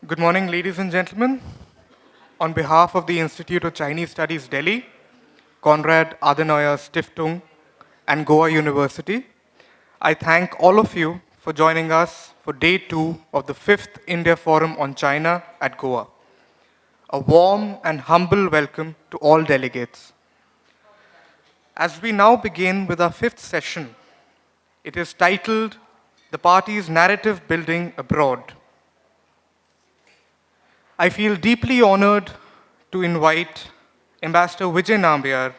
Good morning, ladies and gentlemen. On behalf of the Institute of Chinese Studies, Delhi, Konrad Adenauer Stiftung, and Goa University, I thank all of you for joining us for day 2 of the 5th India Forum on China at Goa. A warm and humble welcome to all delegates. As we now begin with our 5th session, it is titled The Party's Narrative Building Abroad. I feel deeply honored to invite Ambassador Vijay Nambiar,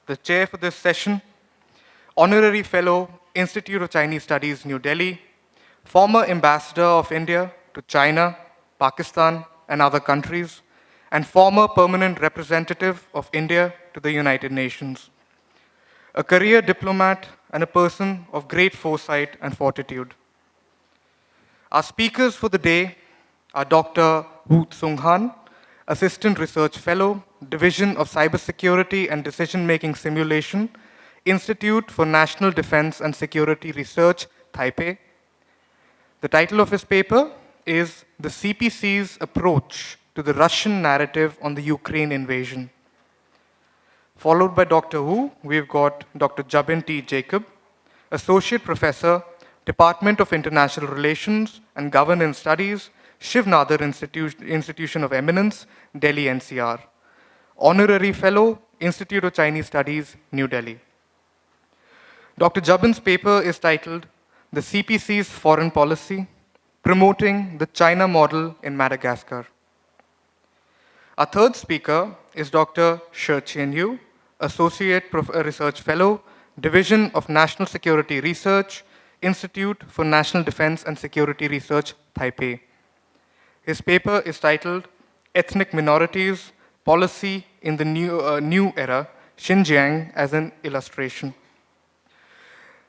the chair for this session, Honorary Fellow, Institute of Chinese Studies, New Delhi, former Ambassador of India to China, Pakistan, and other countries, and former permanent representative of India to the United Nations, a career diplomat and a person of great foresight and fortitude. Our speakers for the day are Dr. Tsung-han, Assistant Research Fellow, Division of Cybersecurity and Decision-Making Simulation, Institute for National Defense and Security Research, Taipei. The title of his paper is The CPC's Approach to the Russian Narrative on the Ukraine Invasion. Followed by Dr. Wu, we've got Dr. Jabin T. Jacob, Associate Professor, Department of International Relations and Governance Studies, Shiv Nadar Institution of Eminence, Delhi NCR. Honorary Fellow, Institute of Chinese Studies, New Delhi. Dr. Jabin's paper is titled The CPC's Foreign Policy, Promoting the China Model in Madagascar. Our third speaker is Dr. Chien-yu, Associate Research Fellow, Division of National Security Research, Institute for National Defense and Security Research, Taipei. His paper is titled Ethnic Minorities, Policy in the New Era, Xinjiang as an Illustration.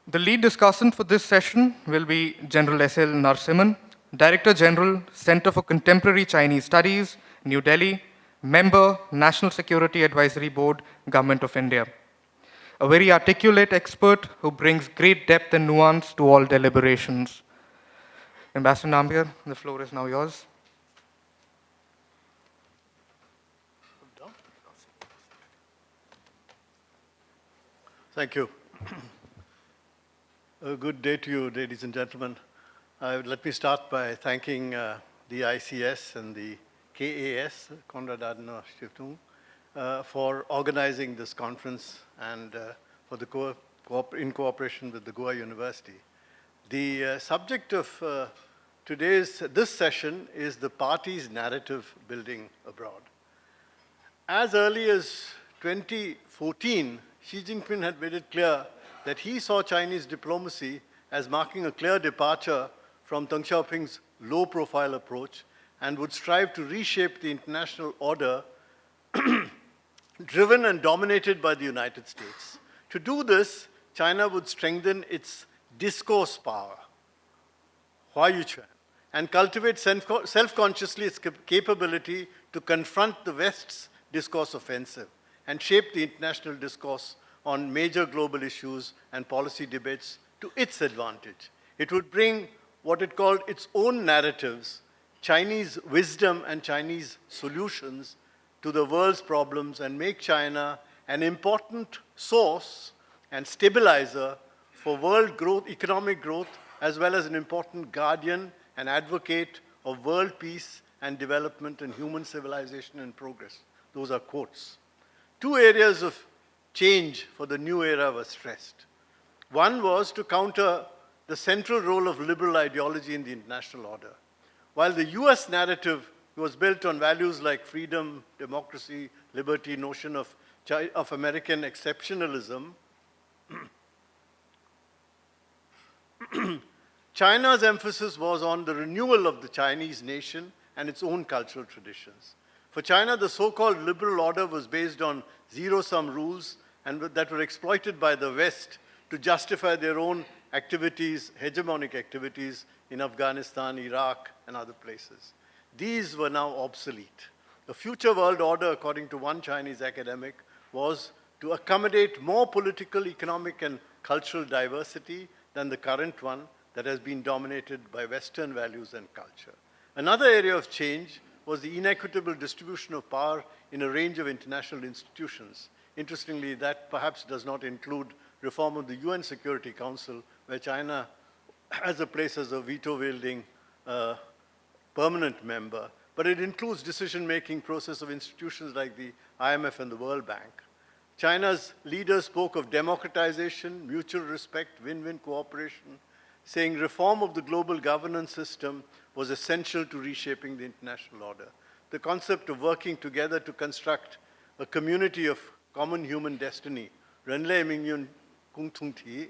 The lead discussant for this session will be General S.L. Narasimhan, Director General, Center for Contemporary Chinese Studies, New Delhi, Member, National Security Advisory Board, Government of India. A very articulate expert who brings great depth and nuance to all deliberations. Ambassador Nambiar, the floor is now yours. Thank you. A good day to you, ladies and gentlemen. Let me start by thanking the ICS and the KAS, Konrad Adenauer Stiftung, for organizing this conference and for the in cooperation with the Goa University. The subject of this session is the party's narrative building abroad. As early as 2014, Xi Jinping had made it clear that he saw Chinese diplomacy as marking a clear departure from Deng Xiaoping's low-profile approach and would strive to reshape the international order driven and dominated by the United States. To do this, China would strengthen its discourse power, Huayuquan, and cultivate self-consciously its capability to confront the West's discourse offensive and shape the international discourse on major global issues and policy debates to its advantage. It would bring what it called its own narratives, Chinese wisdom and Chinese solutions to the world's problems and make China an important source and stabilizer for world growth, economic growth, as well as an important guardian and advocate of world peace and development and human civilization and progress. Those are quotes. Two areas of change for the new era were stressed. One was to counter the central role of liberal ideology in the international order. While the US narrative was built on values like freedom, democracy, liberty, notion of American exceptionalism, China's emphasis was on the renewal of the Chinese nation and its own cultural traditions. For China, the so-called liberal order was based on zero-sum rules and that were exploited by the West to justify their own activities, hegemonic activities in Afghanistan, Iraq, and other places. These were now obsolete. The future world order, according to one Chinese academic, was to accommodate more political, economic, and cultural diversity than the current one that has been dominated by Western values and culture. Another area of change was the inequitable distribution of power in a range of international institutions. Interestingly, that perhaps does not include reform of the UN Security Council, where China has a place as a veto-wielding permanent member, but it includes decision-making process of institutions like the IMF and the World Bank. China's leaders spoke of democratization, mutual respect, win-win cooperation, saying reform of the global governance system was essential to reshaping the international order. The concept of working together to construct a community of common human destiny, Renlei Mingyun Kung Tung Ti,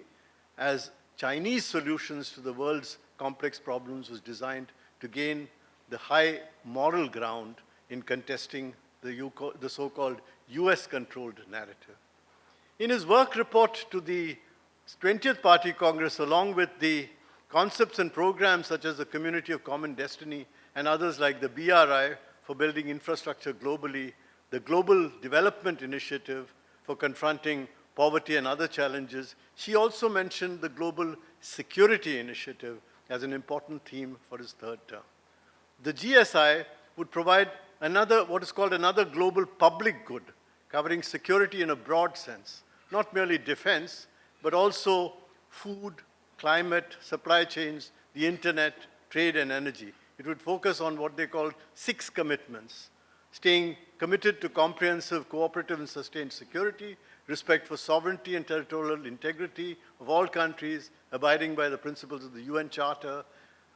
as Chinese solutions to the world's complex problems was designed to gain the high moral ground in contesting the so-called US-controlled narrative. In his work report to the 20th Party Congress, along with the concepts and programs such as the Community of Common Destiny and others like the BRI for building infrastructure globally, the Global Development Initiative for confronting poverty and other challenges, she also mentioned the Global Security Initiative as an important theme for his third term. The GSI would provide what is called another global public good, covering security in a broad sense, not merely defense, but also food, climate, supply chains, the internet, trade, and energy. It would focus on what they call 6 commitments: staying committed to comprehensive, cooperative, and sustained security, respect for sovereignty and territorial integrity of all countries, abiding by the principles of the UN Charter,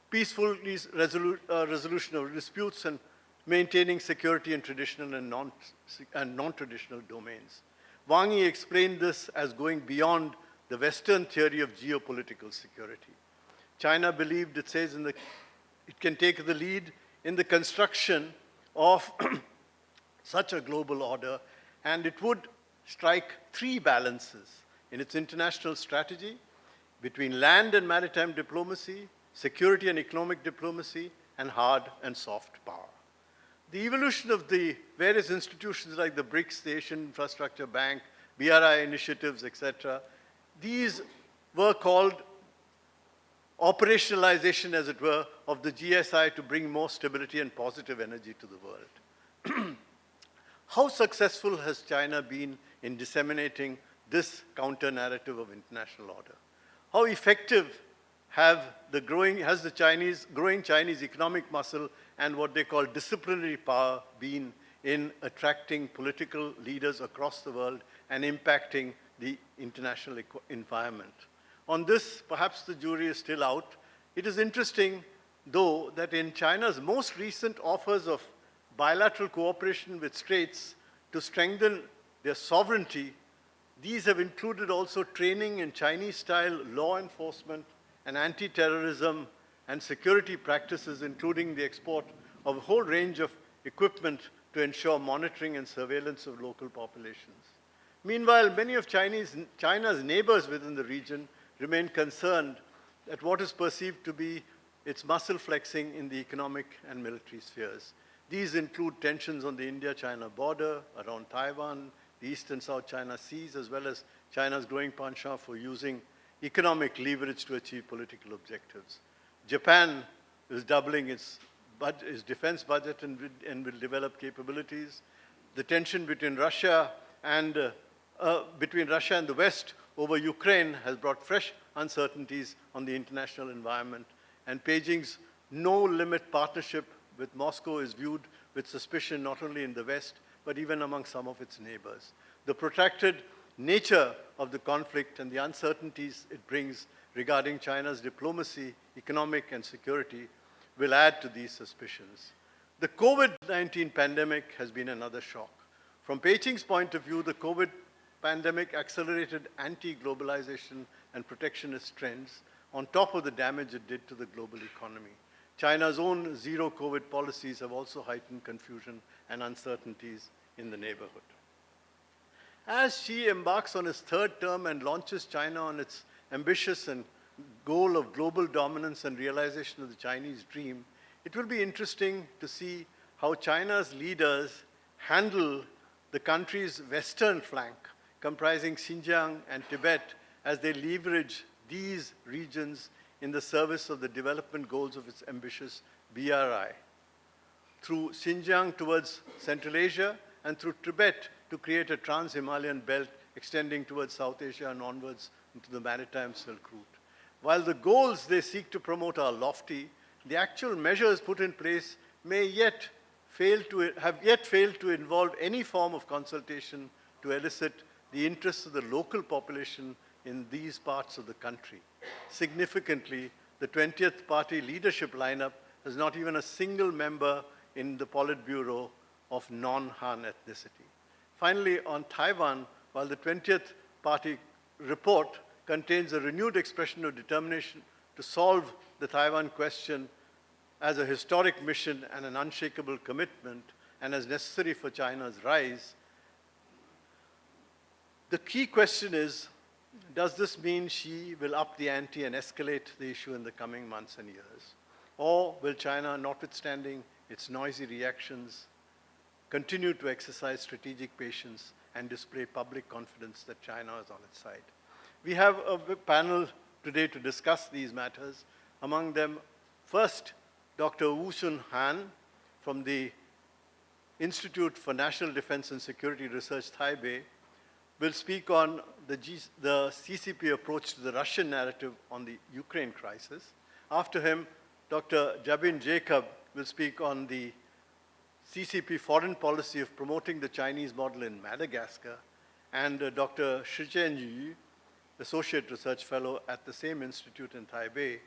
peaceful resolution of disputes, and maintaining security in traditional and non-traditional domains. Wang Yi explained this as going beyond the Western theory of geopolitical security. China believed, it says, it can take the lead in the construction of such a global order, and it would strike 3 balances in its international strategy between land and maritime diplomacy, security and economic diplomacy, and hard and soft power. The evolution of the various institutions like the BRICS, the Asian Infrastructure Bank, BRI initiatives, etc., these were called operationalization, as it were, of the GSI to bring more stability and positive energy to the world. How successful has China been in disseminating this counter-narrative of international order? How effective has the growing Chinese economic muscle and what they call disciplinary power been in attracting political leaders across the world and impacting the international environment? On this, perhaps the jury is still out. It is interesting, though, that in China's most recent offers of bilateral cooperation with states to strengthen their sovereignty, these have included also training in Chinese-style law enforcement and anti-terrorism and security practices, including the export of a whole range of equipment to ensure monitoring and surveillance of local populations. Meanwhile, many of China's neighbors within the region remain concerned at what is perceived to be its muscle flexing in the economic and military spheres. These include tensions on the India-China border, around Taiwan, the East and South China Seas, as well as China's growing penchant for using economic leverage to achieve political objectives. Japan is doubling its defense budget and will develop capabilities. The tension between Russia and the West over Ukraine has brought fresh uncertainties on the international environment, and Beijing's no-limit partnership with Moscow is viewed with suspicion not only in the West, but even among some of its neighbors. The protracted nature of the conflict and the uncertainties it brings regarding China's diplomacy, economic, and security will add to these suspicions. The COVID-19 pandemic has been another shock. From Beijing's point of view, the COVID pandemic accelerated anti-globalization and protectionist trends on top of the damage it did to the global economy. China's own zero COVID policies have also heightened confusion and uncertainties in the neighborhood. As Xi embarks on his third term and launches China on its ambitious and goal of global dominance and realization of the Chinese dream, it will be interesting to see how China's leaders handle the country's western flank, comprising Xinjiang and Tibet, as they leverage these regions in the service of the development goals of its ambitious BRI. Through Xinjiang towards Central Asia, and through Tibet to create a trans-Himalayan belt extending towards South Asia and onwards into the maritime Silk Route. While the goals they seek to promote are lofty, the actual measures put in place may have yet failed to involve any form of consultation to elicit the interests of the local population in these parts of the country. Significantly, the 20th Party leadership lineup has not even a single member in the Politburo of non-Han ethnicity. Finally, on Taiwan, while the 20th Party report contains a renewed expression of determination to solve the Taiwan question as a historic mission and an unshakable commitment and as necessary for China's rise, the key question is, does this mean Xi will up the ante and escalate the issue in the coming months and years? Or will China, notwithstanding its noisy reactions, continue to exercise strategic patience and display public confidence that China is on its side? We have a panel today to discuss these matters. Among them, first, Dr. Tsung-han from the Institute for National Defense and Security Research, Taipei, will speak on the CCP approach to the Russian narrative on the Ukraine crisis. After him, Dr. Jabin will speak on the CCP foreign policy of promoting the Chinese model in Madagascar, and Dr. Chien-yu, Associate Research Fellow at the same institute in Taipei,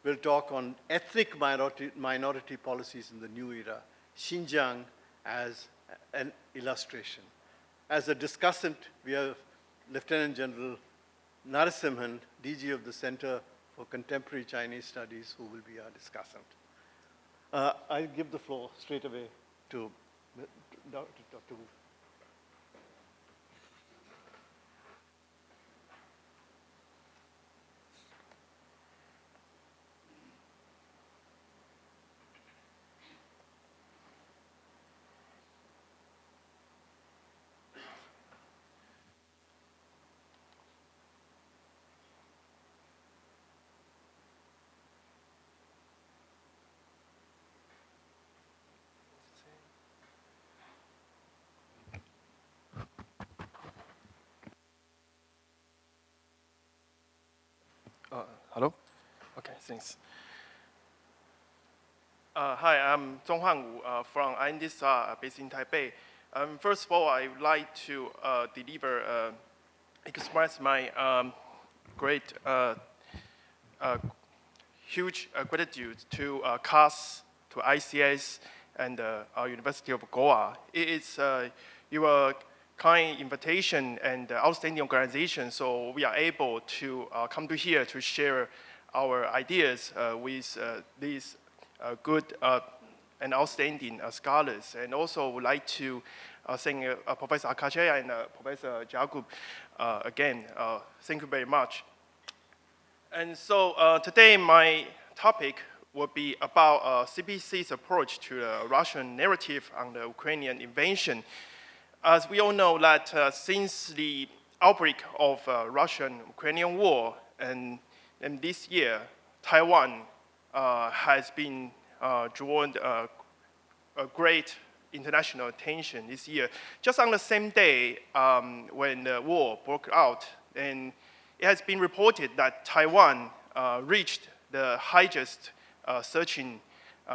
will talk on ethnic minority policies in the new era, Xinjiang as an illustration. As a discussant, we have Lieutenant General Narasimhan, DG of the Center for Contemporary Chinese Studies, who will be our discussant. I give the floor straight away to Dr. Wu. Hello? Okay, thanks. Hi, I'm Tsung-han from INDSR based in Taipei. First of all, I would like to express my great, huge gratitude to CAS, to ICS, and our University of Goa. It is your kind invitation and outstanding organization, so we are able to come to here to share our ideas with these good and outstanding scholars. And also would like to thank Professor Akache and Professor Jakub again. Thank you very much. And so today my topic will be about CPC's approach to the Russian narrative on the Ukrainian invasion. As we all know that since the outbreak of Russian-Ukrainian war, and this year, Taiwan has been drawn a great international attention this year. Just on the same day when the war broke out, and it has been reported that Taiwan reached the highest searching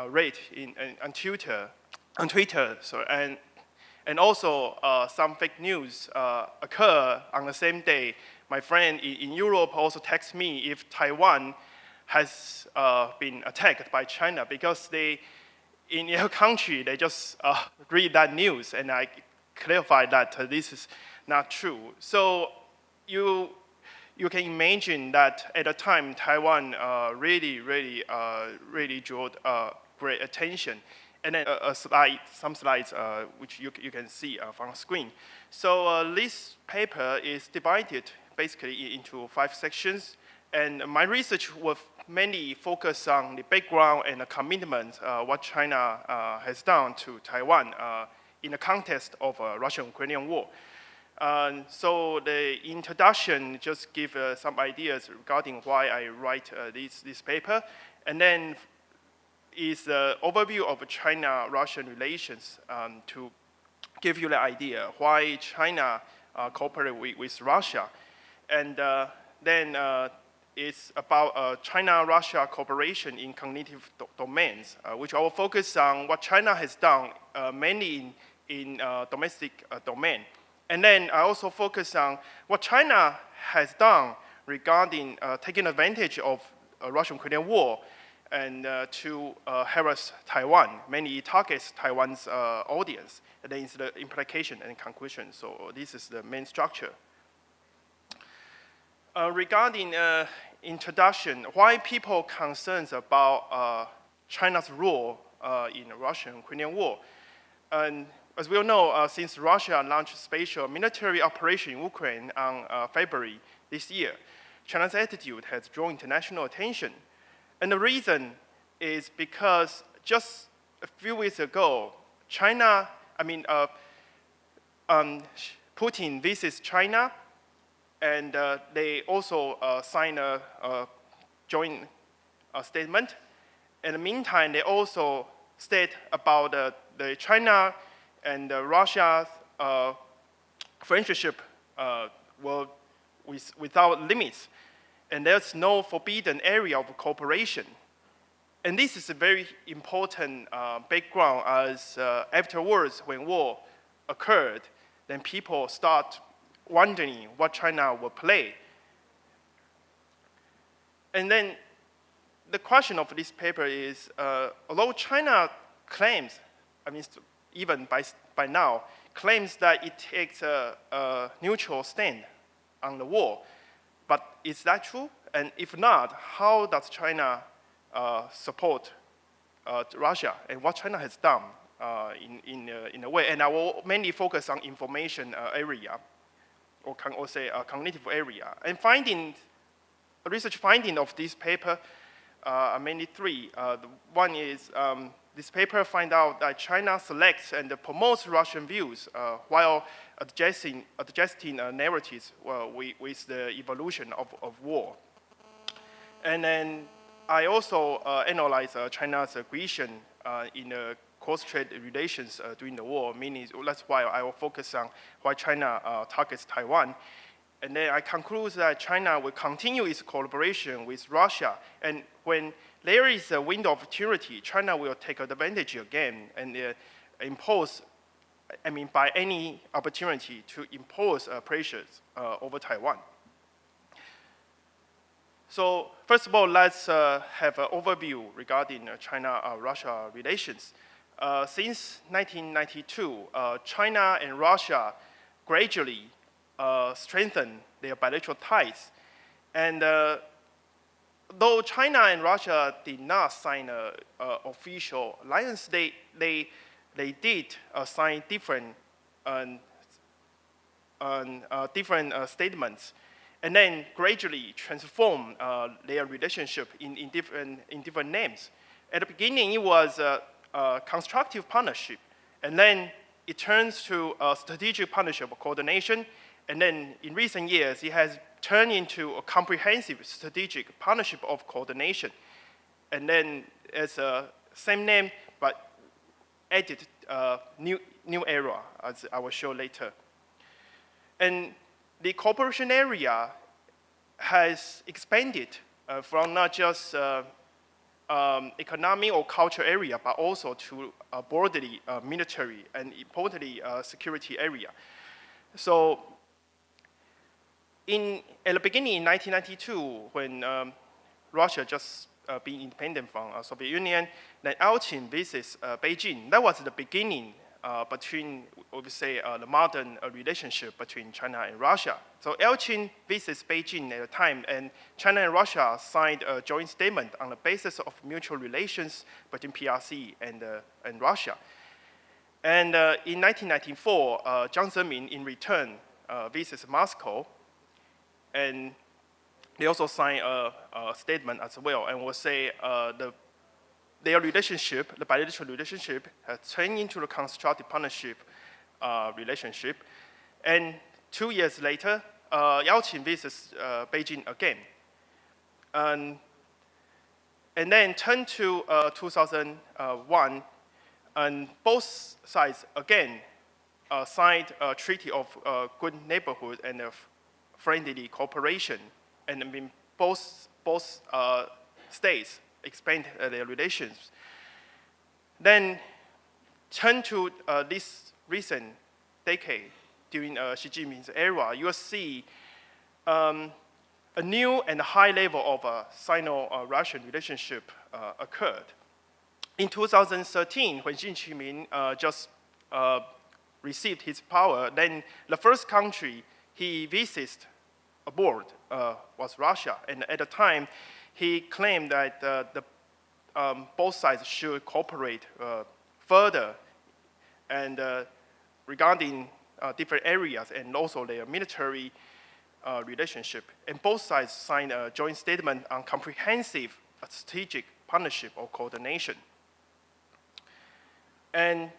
rate on Twitter. And also, some fake news occur on the same day. My friend in Europe also texted me if Taiwan has been attacked by China, because in their country, they just read that news, and I clarified that this is not true. So you can imagine that at the time, Taiwan really drew great attention. And then some slides which you can see from the screen. So this paper is divided basically into 5 sections. And my research was mainly focused on the background and the commitment what China has done to Taiwan in the context of Russian-Ukrainian war. So the introduction just give some ideas regarding why I write this paper, and then is the overview of China-Russian relations to give you the idea why China cooperate with Russia, and then it's about China-Russia cooperation in cognitive domains, which I will focus on what China has done mainly in domestic domain. And then I also focus on what China has done regarding taking advantage of Russian-Ukrainian war and to harass Taiwan. Mainly it targets Taiwan's audience. And then it's the implication and conclusion. So this is the main structure. Regarding introduction, why people concerns about China's role in the Russian-Ukrainian war? And as we all know, since Russia launched special military operation in Ukraine on February this year, China's attitude has drawn international attention. And the reason is because just a few weeks ago, Putin visits China, and they also signed a joint statement. In the meantime, they also state about the China and Russia's friendship without limits, and there's no forbidden area of cooperation. And this is a very important background, as afterwards, when war occurred, then people start wondering what China will play. And then the question of this paper is, although China claims, even by now, claims that it takes a neutral stand on the war, but is that true? And if not, how does China support Russia, and what China has done in a way? And I will mainly focus on information area, or can also say cognitive area. And research finding of this paper are mainly three. One is this paper find out that China selects and promotes Russian views while adjusting narratives with the evolution of war. And then I also analyze China's aggression in cross-strait relations during the war, meaning that's why I will focus on why China targets Taiwan. And then I conclude that China will continue its collaboration with Russia, and when there is a window of opportunity, China will take advantage again and by any opportunity to impose pressures over Taiwan. So first of all, let's have an overview regarding China-Russia relations. Since 1992, China and Russia gradually strengthen their bilateral ties. And though China and Russia did not sign an official alliance, they did sign different statements, and then gradually transform their relationship in different names. At the beginning, it was a constructive partnership, and then it turns to a strategic partnership of coordination, and then in recent years, it has turned into a comprehensive strategic partnership of coordination. And then it's a same name, but added new era, as I will show later. And the cooperation area has expanded from not just economic or culture area, but also to broadly military and importantly security area. So at the beginning in 1992, when Russia just being independent from Soviet Union, then Elchin visits Beijing. That was the beginning between, we say, the modern relationship between China and Russia. So Elchin visits Beijing at the time, and China and Russia signed a joint statement on the basis of mutual relations between PRC and Russia. And in 1994, Jiang Zemin, in return, visits Moscow, and they also signed a statement as well, and will say their relationship, the bilateral relationship, has turned into a constructive partnership relationship. And 2 years later, Yeltsin visits Beijing again. And then turn to 2001, and both sides again signed a treaty of good neighborhood and friendly cooperation. And I mean, both states expand their relations. Then turn to this recent decade, during Xi Jinping's era, you will see a new and high level of Sino-Russian relationship occurred. In 2013, when Xi Jinping just received his power, then the first country he visited abroad was Russia. And at the time, he claimed that both sides should cooperate further and regarding different areas and also their military relationship. And both sides signed a joint statement on comprehensive strategic partnership or coordination. And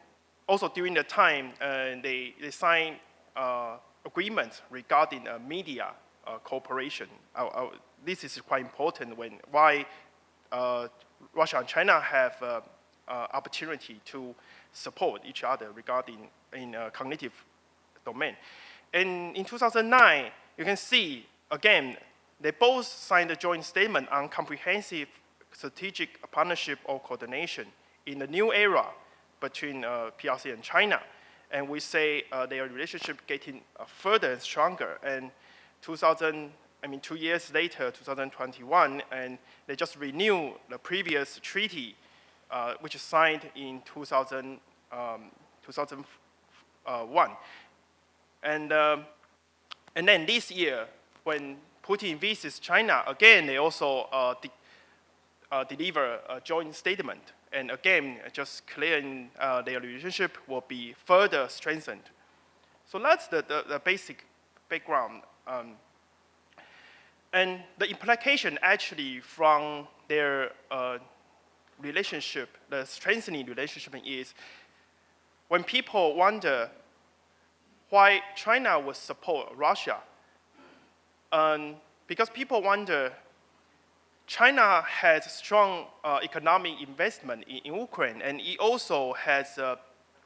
also during the time, they signed agreements regarding media cooperation. This is quite important why Russia and China have opportunity to support each other regarding in cognitive domain. And in 2009, you can see, again, they both signed a joint statement on comprehensive strategic partnership or coordination in the new era between PRC and China. And we say their relationship getting further and stronger. And 2 years later, 2021, and they just renewed the previous treaty, which is signed in 2001. And then this year, when Putin visits China, again, they also deliver a joint statement. And again, just clearing their relationship will be further strengthened. So that's the basic background. And the implication actually from their relationship, the strengthening relationship is when people wonder why China would support Russia, because people wonder China has strong economic investment in Ukraine, and it also has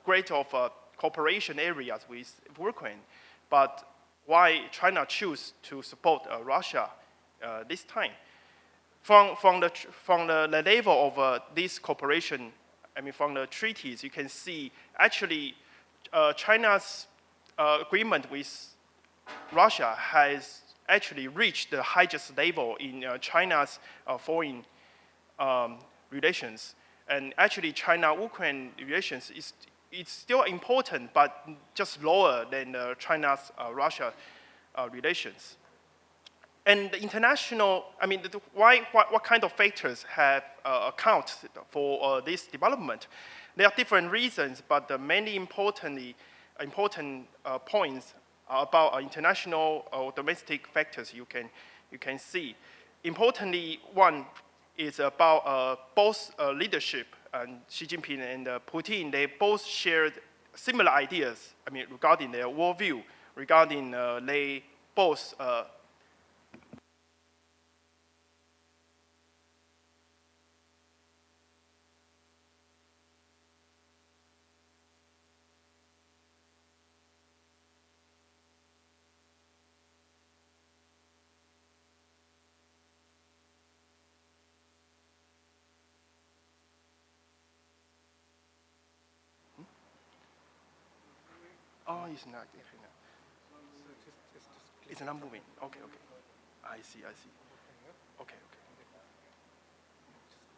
great of cooperation areas with Ukraine. But why China choose to support Russia this time? From the level of this cooperation, from the treaties, you can see actually China's agreement with Russia has actually reached the highest level in China's foreign relations. And actually, China-Ukraine relations is still important, but just lower than China's Russia relations. And the international, what kind of factors have accounted for this development? There are different reasons, but the many important points about international or domestic factors you can see. Importantly, one is about both leadership, and Xi Jinping and Putin. They both shared similar ideas. Regarding their worldview, regarding they both. Oh, it's not. It's not moving. Okay. I see. Okay.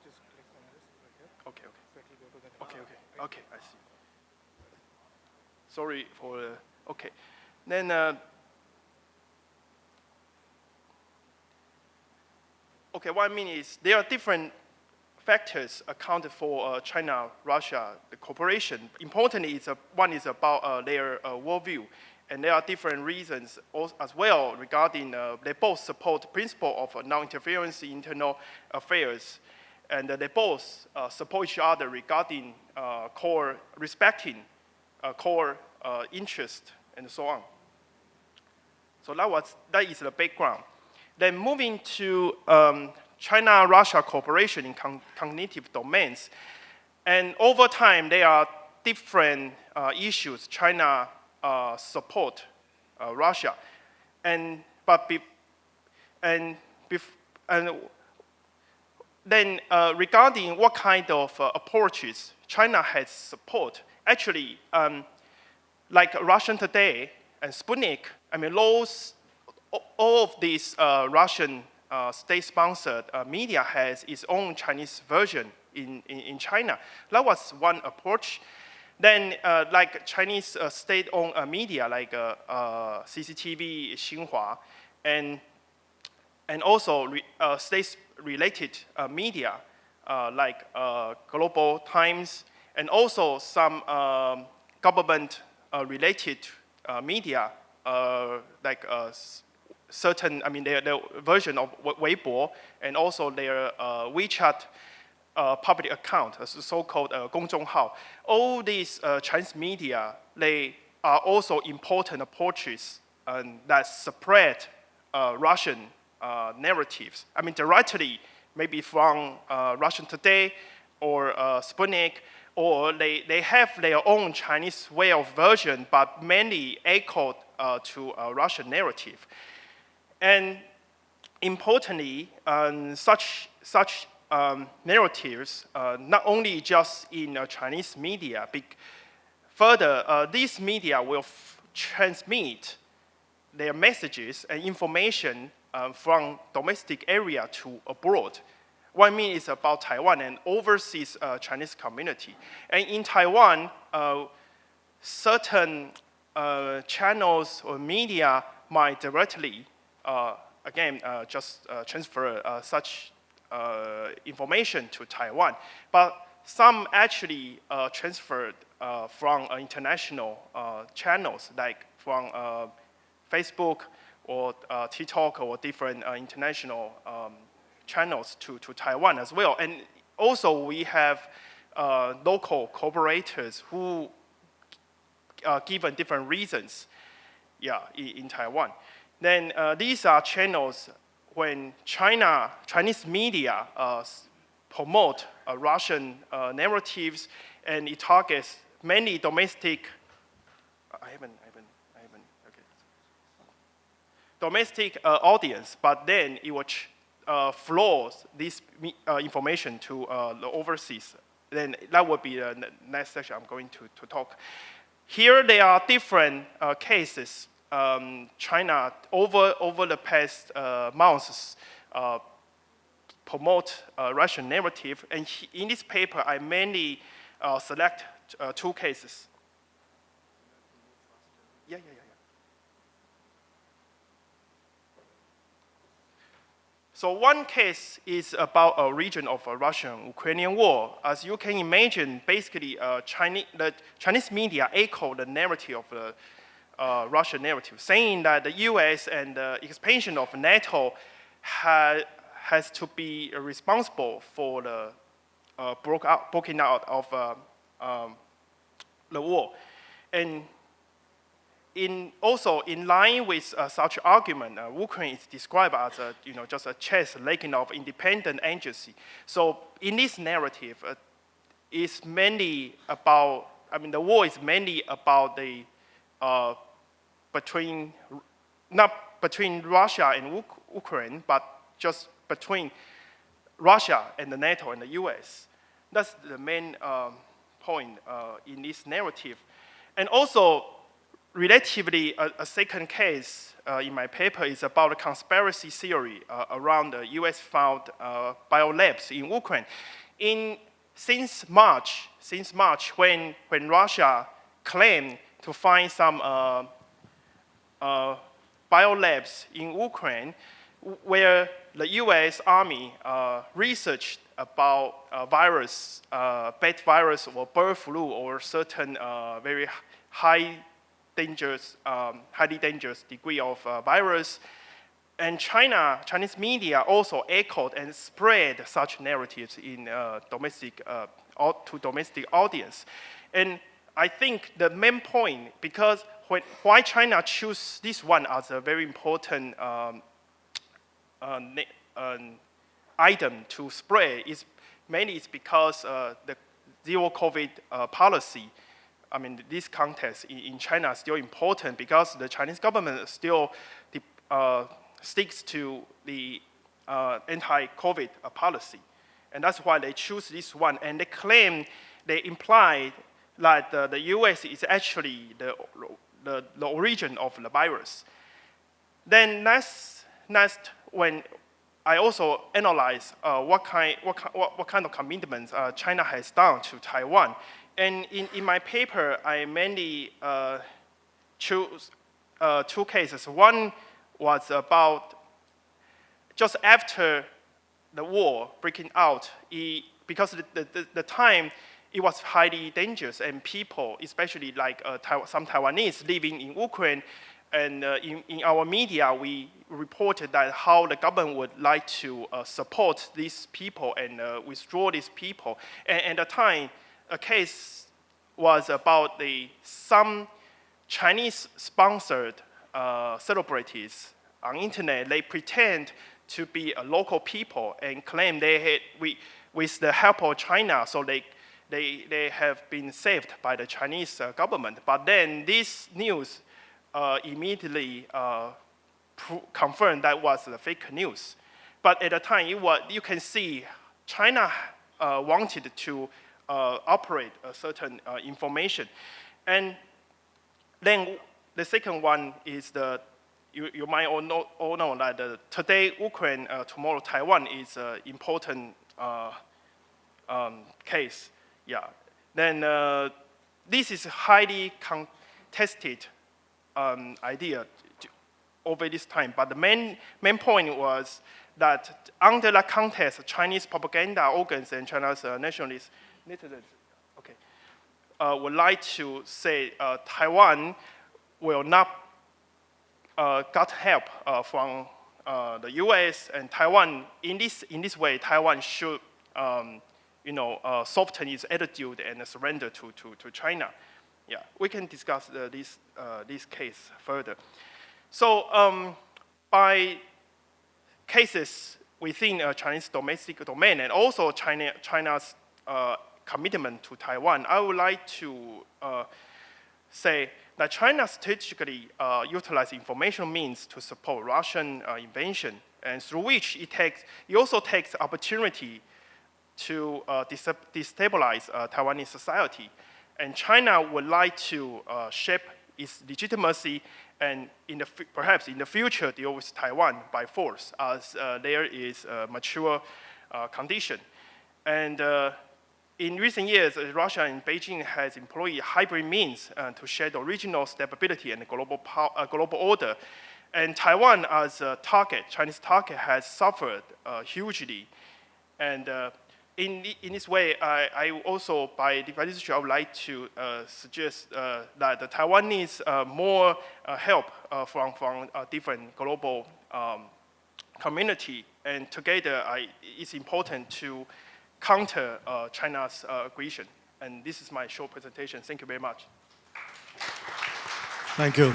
Just click on this right here. Okay, I see. Sorry for, okay. Then, what I mean is there are different factors accounted for China-Russia cooperation. Importantly, one is about their worldview, and there are different reasons as well regarding they both support principle of non-interference in internal affairs, and they both support each other regarding respecting core interest and so on. So that is the background. Then moving to China-Russia cooperation in cognitive domains. And over time, there are different issues China support Russia. And then regarding what kind of approaches China has support, actually, like Russian Today and Sputnik, I mean, all of these Russian state-sponsored media has its own Chinese version in China. That was one approach. Then, like Chinese state-owned media, like CCTV, Xinhua, and also state-related media, like Global Times, and also some government-related media, like certain, I mean, their version of Weibo, and also their WeChat public account, so-called 公众号. All these Chinese media, they are also important approaches that spread Russian narratives. I mean, directly, maybe from Russian Today or Sputnik, or they have their own Chinese way of version, but mainly echoed to a Russian narrative. And importantly, such narratives, not only just in Chinese media, further, these media will transmit their messages and information from domestic area to abroad. What I mean is about Taiwan and overseas Chinese community. And in Taiwan, certain channels or media might directly, just transfer such information to Taiwan. But some actually transferred from international channels, like from Facebook or TikTok or different international channels to Taiwan as well. And also we have local cooperators who given different reasons in Taiwan. Then these are channels when Chinese media promote Russian narratives, and it targets many domestic, domestic audience, but then it will flows this information to the overseas. Then that would be the next section I'm going to talk. Here there are different cases. China over the past months promote Russian narrative, and in this paper I mainly select two cases. Yeah. So one case is about a region of a Russian-Ukrainian war. As you can imagine, basically the Chinese media echo the narrative of the Russian narrative, saying that the US and the expansion of NATO has to be responsible for the breaking out of the war. And also in line with such argument, Ukraine is described as just a chess lacking of independent agency. So in this narrative, it's mainly about, the war is mainly about the not between Russia and Ukraine, but just between Russia and the NATO and the US. That's the main point in this narrative. And also, relatively, a second case in my paper is about a conspiracy theory around the US-found biolabs in Ukraine. Since March, when Russia claimed to find some biolabs in Ukraine, where the US Army researched about virus, bat virus or bird flu or certain very highly dangerous degree of virus. And Chinese media also echoed and spread such narratives in to domestic audience. And I think the main point, because why China choose this one as a very important item to spread is mainly it's because the zero COVID policy. I mean, this context in China is still important because the Chinese government still sticks to the anti-COVID policy. And that's why they choose this one. And they claim, they imply that the US is actually the origin of the virus. Then next when I also analyze what kind of commitments China has done to Taiwan. And in my paper, I mainly choose two cases. One was about just after the war breaking out, because the time it was highly dangerous, and people, especially like some Taiwanese living in Ukraine, and in our media, we reported that how the government would like to support these people and withdraw these people. And at the time, a case was about some Chinese-sponsored celebrities on internet. They pretend to be a local people and claim they had, with the help of China, so they have been saved by the Chinese government. But then this news immediately confirmed that was the fake news. But at the time, you can see China wanted to operate a certain information. And then the second one is you might all know that today Ukraine, tomorrow Taiwan is an important case. Yeah. Then this is a highly contested idea over this time. But the main point was that under that context, Chinese propaganda organs and China's nationalists would like to say Taiwan will not got help from the U.S. and Taiwan. In this way, Taiwan should soften its attitude and surrender to China. Yeah, we can discuss this case further. So by cases within Chinese domestic domain and also China's commitment to Taiwan, I would like to say that China strategically utilizes information means to support Russian invasion, and through which it also takes opportunity to destabilize Taiwanese society. And China would like to shape its legitimacy and perhaps in the future deal with Taiwan by force, as there is a mature condition. And in recent years, Russia and Beijing has employed hybrid means to share the regional stability and global order. And Taiwan as a target, Chinese target, has suffered hugely. And in this way, I also, by this issue, I would like to suggest that Taiwan needs more help from different global community. And together, it's important to counter China's aggression. And this is my short presentation. Thank you very much. Thank you.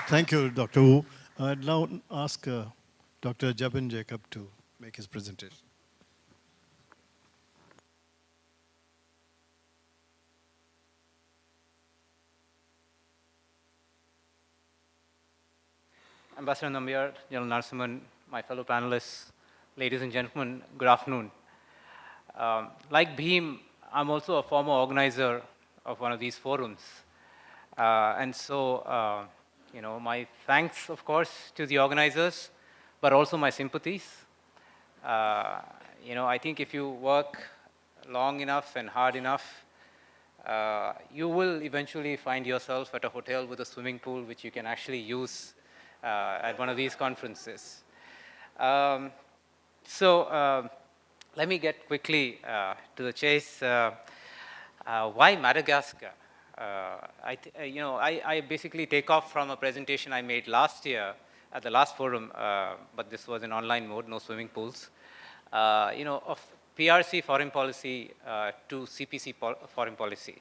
Thank you, Dr. Wu. I'd now ask Dr. Jabin Jacob to make his presentation. Ambassador Nambiar, General Narasimhan, my fellow panelists, ladies and gentlemen, good afternoon. Like Bhim, I'm also a former organizer of one of these forums. And so, my thanks, of course, to the organizers, but also my sympathies. I think if you work long enough and hard enough, you will eventually find yourself at a hotel with a swimming pool, which you can actually use at one of these conferences. Let me get quickly to the chase. Why Madagascar? I basically take off from a presentation I made last year at the last forum, but this was in online mode, no swimming pools. Of PRC foreign policy to CPC foreign policy.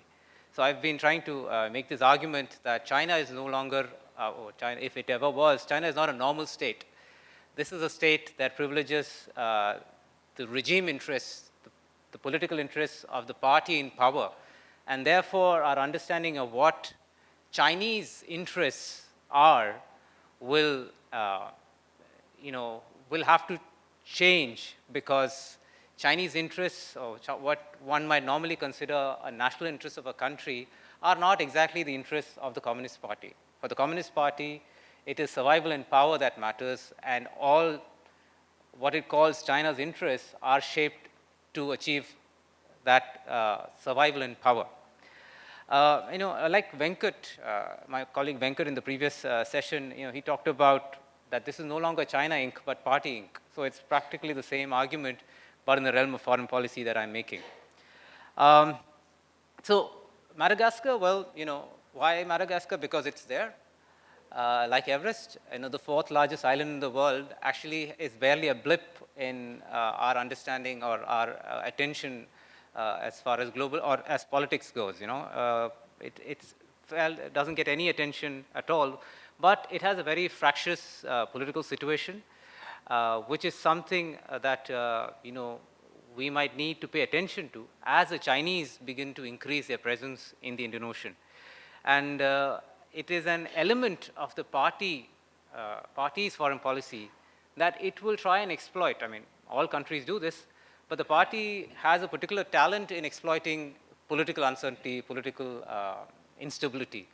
So I've been trying to make this argument that China is no longer, or China, if it ever was, China is not a normal state. This is a state that privileges the regime interests, the political interests of the party in power. And therefore, our understanding of what Chinese interests are will, will have to change, because Chinese interests, or what one might normally consider a national interest of a country, are not exactly the interests of the Communist Party. For the Communist Party, it is survival and power that matters, and all what it calls China's interests are shaped to achieve that survival and power. Like Venkat, my colleague Venkat in the previous session, he talked about that this is no longer China Inc., but Party Inc. So it's practically the same argument, but in the realm of foreign policy that I'm making. So Madagascar, well, why Madagascar? Because it's there. Like Everest, the fourth largest island in the world, actually is barely a blip in our understanding or our attention as far as global or as politics goes. It doesn't get any attention at all, but it has a very fractious political situation, which is something that we might need to pay attention to as the Chinese begin to increase their presence in the Indian Ocean. And it is an element of the party's foreign policy that it will try and exploit. I mean, all countries do this, but the party has a particular talent in exploiting political uncertainty, political instability.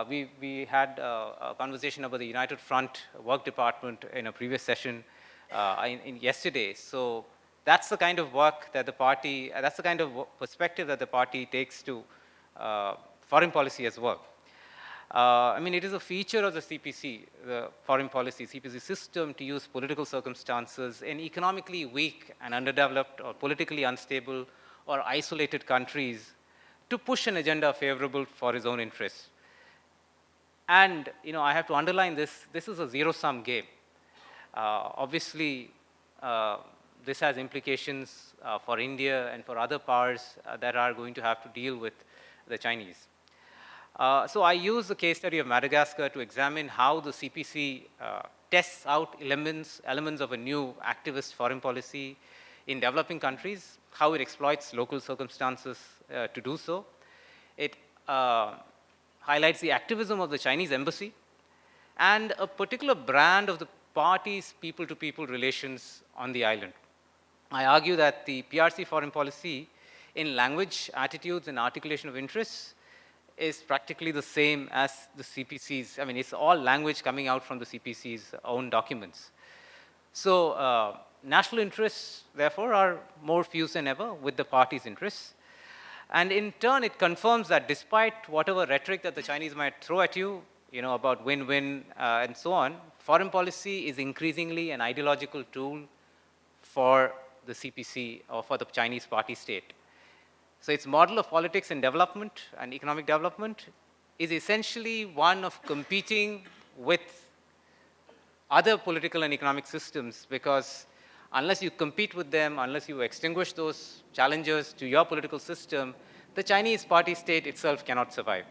We had a conversation about the United Front work department in a previous session yesterday. So that's the kind of work that the party, that's the kind of perspective that the party takes to foreign policy as well. It is a feature of the CPC, the foreign policy, CPC system, to use political circumstances in economically weak and underdeveloped or politically unstable or isolated countries to push an agenda favorable for his own interests. And, I have to underline this is a zero-sum game. Obviously, this has implications for India and for other powers that are going to have to deal with the Chinese. So I use the case study of Madagascar to examine how the CPC tests out elements of a new activist foreign policy in developing countries, how it exploits local circumstances to do so. It highlights the activism of the Chinese embassy and a particular brand of the party's people-to-people relations on the island. I argue that the PRC foreign policy in language, attitudes, and articulation of interests is practically the same as the CPC's. It's all language coming out from the CPC's own documents. So national interests, therefore, are more fused than ever with the party's interests. And in turn, it confirms that despite whatever rhetoric that the Chinese might throw at you, about win-win and so on, foreign policy is increasingly an ideological tool for the CPC or for the Chinese party state. So its model of politics and development and economic development is essentially one of competing with other political and economic systems, because unless you compete with them, unless you extinguish those challenges to your political system, the Chinese party state itself cannot survive.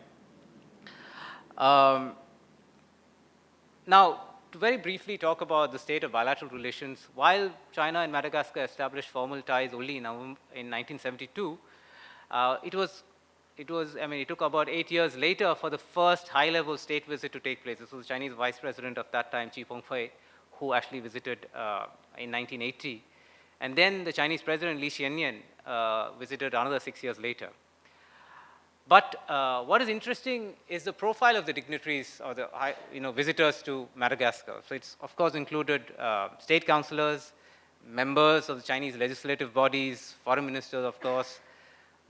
Now, to very briefly talk about the state of bilateral relations, while China and Madagascar established formal ties only in 1972, it took about 8 years later for the first high-level state visit to take place. This was the Chinese vice president of that time, Chi who actually visited in 1980. And then the Chinese president, Li Chien-yu, visited another 6 years later. But what is interesting is the profile of the dignitaries or the visitors to Madagascar. So it's, of course, included state councillors, members of the Chinese legislative bodies, foreign ministers, of course.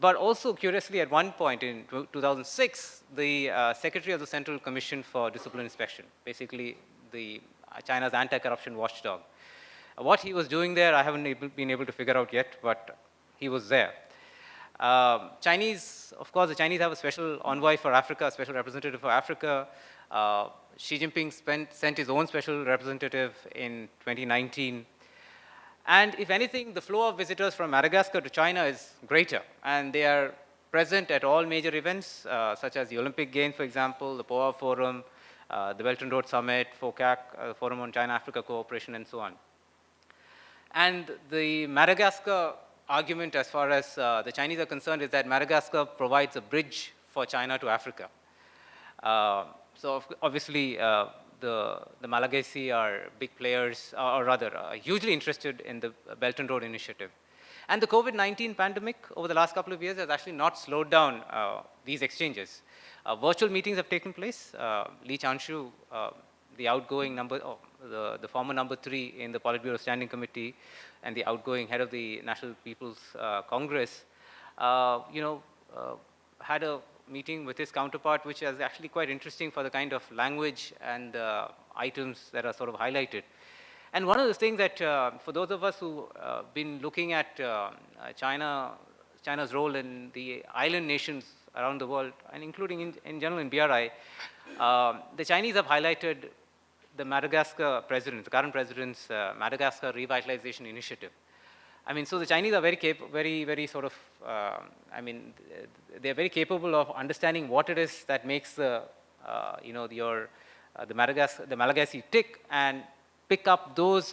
But also, curiously, at one point in 2006, the Secretary of the Central Commission for Discipline Inspection, basically China's anti-corruption watchdog. What he was doing there, I haven't been able to figure out yet, but he was there. Of course, the Chinese have a special envoy for Africa, a special representative for Africa. Xi Jinping sent his own special representative in 2019. And if anything, the flow of visitors from Madagascar to China is greater, and they are present at all major events, such as the Olympic Games, for example, the POA Forum, the Belt and Road Summit, FOCAC, Forum on China-Africa Cooperation, and so on. And the Madagascar argument, as far as the Chinese are concerned, is that Madagascar provides a bridge for China to Africa. So obviously, the Malagasy are big players, or rather, hugely interested in the Belt and Road Initiative. And the COVID-19 pandemic over the last couple of years has actually not slowed down these exchanges. Virtual meetings have taken place. Lee Chanshu, the outgoing the former number 3 in the Politburo Standing Committee and the outgoing head of the National People's Congress, had a meeting with his counterpart, which is actually quite interesting for the kind of language and items that are sort of highlighted. And one of the things that, for those of us who been looking at China's role in the island nations around the world, and including in general in BRI, the Chinese have highlighted the Madagascar president, the current president's Madagascar Revitalization Initiative. I mean, so the Chinese are very sort of, they're very capable of understanding what it is that makes the Malagasy tick and pick up those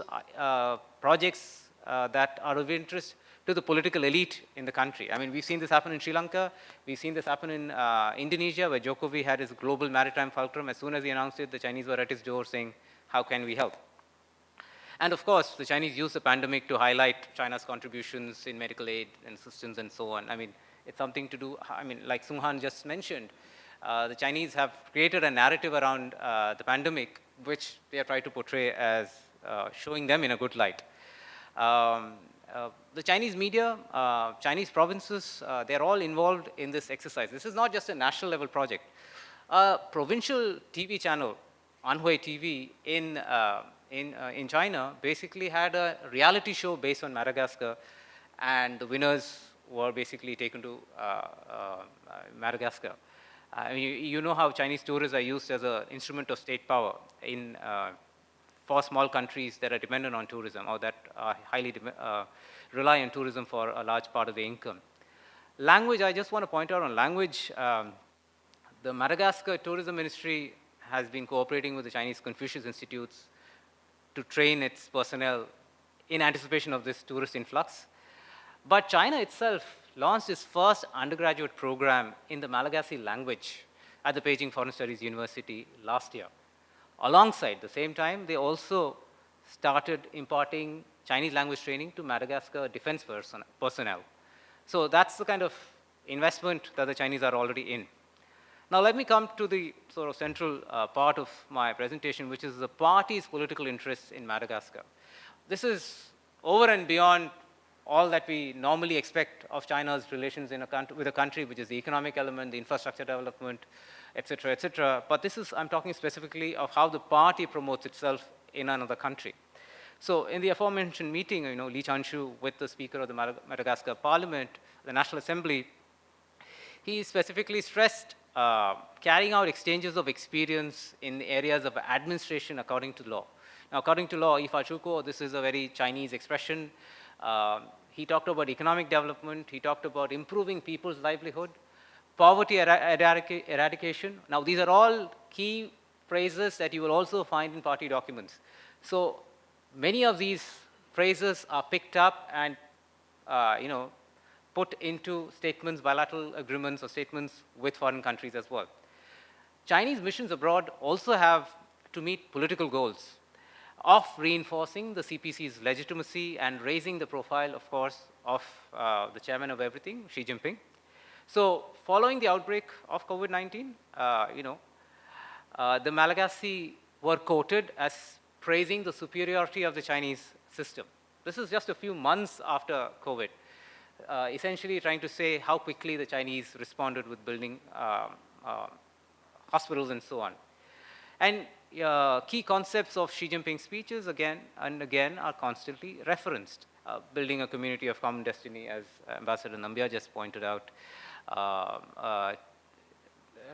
projects that are of interest to the political elite in the country. I mean, we've seen this happen in Sri Lanka. We've seen this happen in Indonesia, where Jokowi had his global maritime fulcrum. As soon as he announced it, the Chinese were at his door saying, how can we help? And of course, the Chinese used the pandemic to highlight China's contributions in medical aid and assistance and so on. I mean, it's something to do, like Tsung-han just mentioned, the Chinese have created a narrative around the pandemic, which they have tried to portray as showing them in a good light. The Chinese media, Chinese provinces, they're all involved in this exercise. This is not just a national level project. A provincial TV channel, Anhui TV, in China, basically had a reality show based on Madagascar, and the winners were basically taken to Madagascar. I mean, you know how Chinese tourists are used as an instrument of state power for small countries that are dependent on tourism, or that are highly rely on tourism for a large part of the income. Language, I just want to point out on language, the Madagascar Tourism Ministry has been cooperating with the Chinese Confucius Institutes to train its personnel in anticipation of this tourist influx. But China itself launched its first undergraduate program in the Malagasy language at the Beijing Foreign Studies University last year. Alongside, the same time, they also started imparting Chinese language training to Madagascar defense personnel. So that's the kind of investment that the Chinese are already in. Now let me come to the sort of central part of my presentation, which is the party's political interests in Madagascar. This is over and beyond all that we normally expect of China's relations in with a country, which is the economic element, the infrastructure development, et cetera, but this is, I'm talking specifically of how the party promotes itself in another country. So in the aforementioned meeting, Lee Chanshu with the Speaker of the Madagascar Parliament, the National Assembly, he specifically stressed carrying out exchanges of experience in the areas of administration according to law. Now, according to law, Ifachuko, this is a very Chinese expression. He talked about economic development. He talked about improving people's livelihood, poverty eradication. Now, these are all key phrases that you will also find in party documents. So many of these phrases are picked up and, put into statements, bilateral agreements or statements with foreign countries as well. Chinese missions abroad also have to meet political goals of reinforcing the CPC's legitimacy and raising the profile, of course, of the chairman of everything, Xi Jinping. So following the outbreak of COVID-19, the Malagasy were quoted as praising the superiority of the Chinese system. This is just a few months after COVID, essentially trying to say how quickly the Chinese responded with building hospitals and so on. And key concepts of Xi Jinping's speeches again and again are constantly referenced. Building a community of common destiny, as Ambassador Nambiar just pointed out.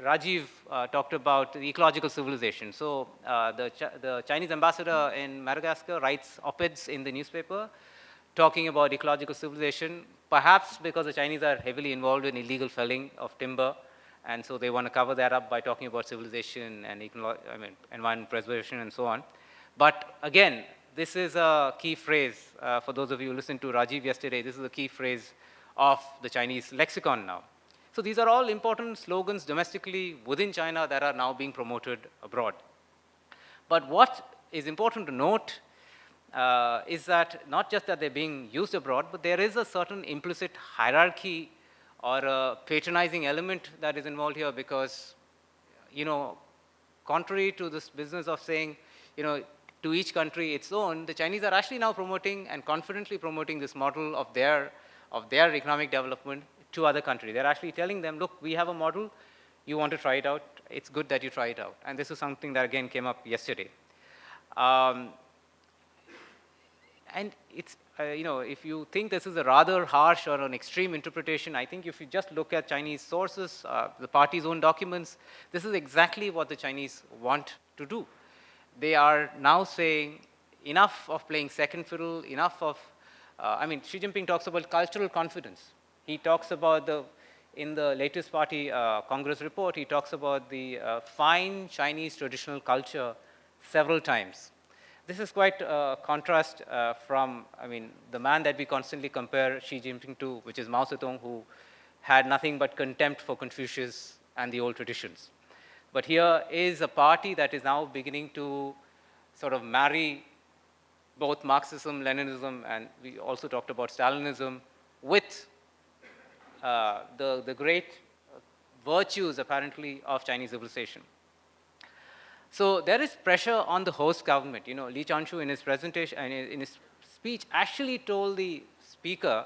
Rajiv talked about the ecological civilization. So the Chinese ambassador in Madagascar writes op-eds in the newspaper talking about ecological civilization, perhaps because the Chinese are heavily involved in illegal felling of timber, and so they want to cover that up by talking about civilization and environment preservation and so on. But again, this is a key phrase, for those of you who listened to Rajiv yesterday, this is a key phrase of the Chinese lexicon now. So these are all important slogans domestically within China that are now being promoted abroad. But what is important to note is that not just that they're being used abroad, but there is a certain implicit hierarchy or a patronizing element that is involved here because, contrary to this business of saying, to each country its own, the Chinese are actually now promoting and confidently promoting this model of their economic development to other countries. They're actually telling them, look, we have a model, you want to try it out, it's good that you try it out. And this is something that again came up yesterday. And it's, if you think this is a rather harsh or an extreme interpretation, I think if you just look at Chinese sources, the party's own documents, this is exactly what the Chinese want to do. They are now saying enough of playing second fiddle, enough of, Xi Jinping talks about cultural confidence. He talks about in the latest party Congress report, he talks about the fine Chinese traditional culture several times. This is quite a contrast from, the man that we constantly compare Xi Jinping to, which is Mao Zedong, who had nothing but contempt for Confucius and the old traditions. But here is a party that is now beginning to sort of marry both Marxism, Leninism, and we also talked about Stalinism with the great virtues, apparently, of Chinese civilization. So there is pressure on the host government. Li Chanshu in his presentation, in his speech, actually told the speaker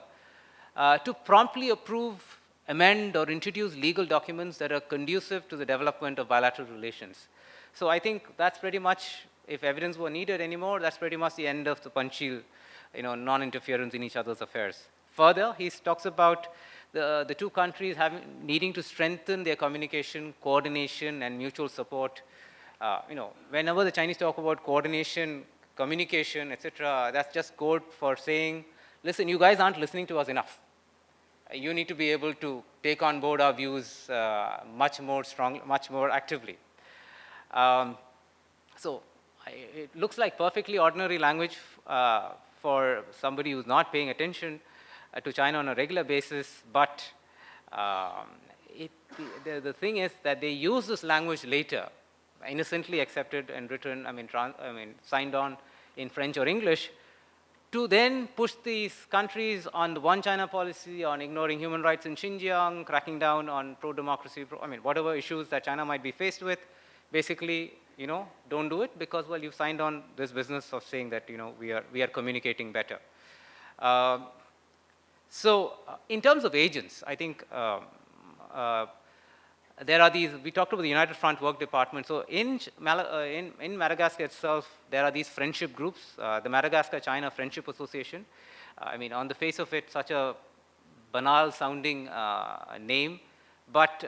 to promptly approve, amend, or introduce legal documents that are conducive to the development of bilateral relations. So I think that's pretty much, if evidence were needed anymore, that's pretty much the end of the Panchil, non-interference in each other's affairs. Further, he talks about the two countries needing to strengthen their communication, coordination, and mutual support. Whenever the Chinese talk about coordination, communication, etc., that's just code for saying, listen, you guys aren't listening to us enough. You need to be able to take on board our views much more actively. So it looks like perfectly ordinary language for somebody who's not paying attention to China on a regular basis, but the thing is that they use this language later, innocently accepted and written, signed on in French or English, to then push these countries on the one China policy, on ignoring human rights in Xinjiang, cracking down on pro-democracy, whatever issues that China might be faced with, basically, don't do it because, well, you've signed on this business of saying that, we are communicating better. So in terms of agents, I think there are these, we talked about the United Front Work Department. So in Madagascar itself, there are these friendship groups, the Madagascar-China Friendship Association. On the face of it, such a banal sounding name. But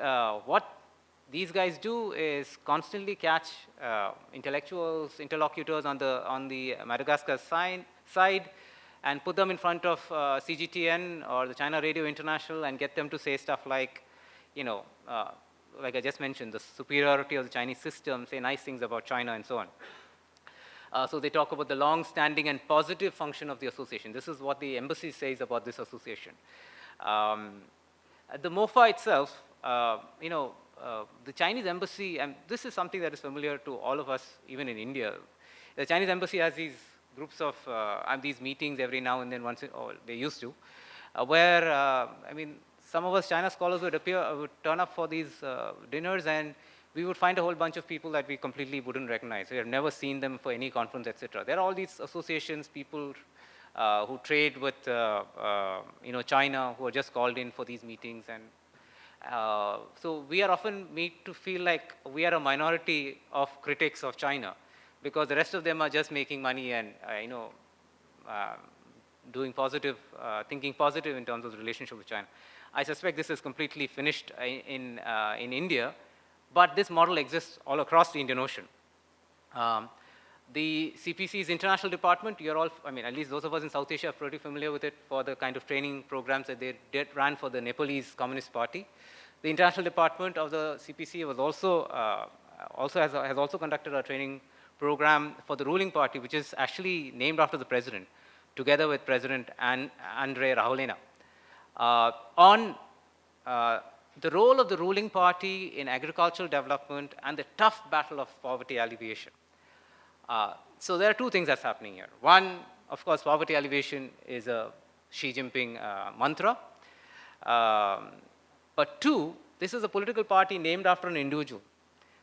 what these guys do is constantly catch interlocutors on the Madagascar side and put them in front of CGTN or the China Radio International and get them to say stuff like, like I just mentioned, the superiority of the Chinese system, say nice things about China and so on. So they talk about the long-standing and positive function of the association. This is what the embassy says about this association. The MOFA itself, the Chinese embassy, and this is something that is familiar to all of us, even in India. The Chinese embassy has these groups of, these meetings every now and then, or they used to, where, some of us China scholars would turn up for these dinners, and we would find a whole bunch of people that we completely wouldn't recognize. We have never seen them for any conference, etc. There are all these associations, people who trade with China, who are just called in for these meetings, and so we are often made to feel like we are a minority of critics of China, because the rest of them are just making money and doing positive, thinking positive in terms of the relationship with China. I suspect this is completely finished in India, but this model exists all across the Indian Ocean. The CPC's international department, you're all, I mean, at least those of us in South Asia are pretty familiar with it for the kind of training programs that they ran for the Nepalese Communist Party. The international department of the CPC was has also conducted a training program for the ruling party, which is actually named after the president, together with President Andre Rahulena, on the role of the ruling party in agricultural development and the tough battle of poverty alleviation. So there are two things that's happening here. One, of course, poverty alleviation is a Xi Jinping mantra. But two, this is a political party named after an individual.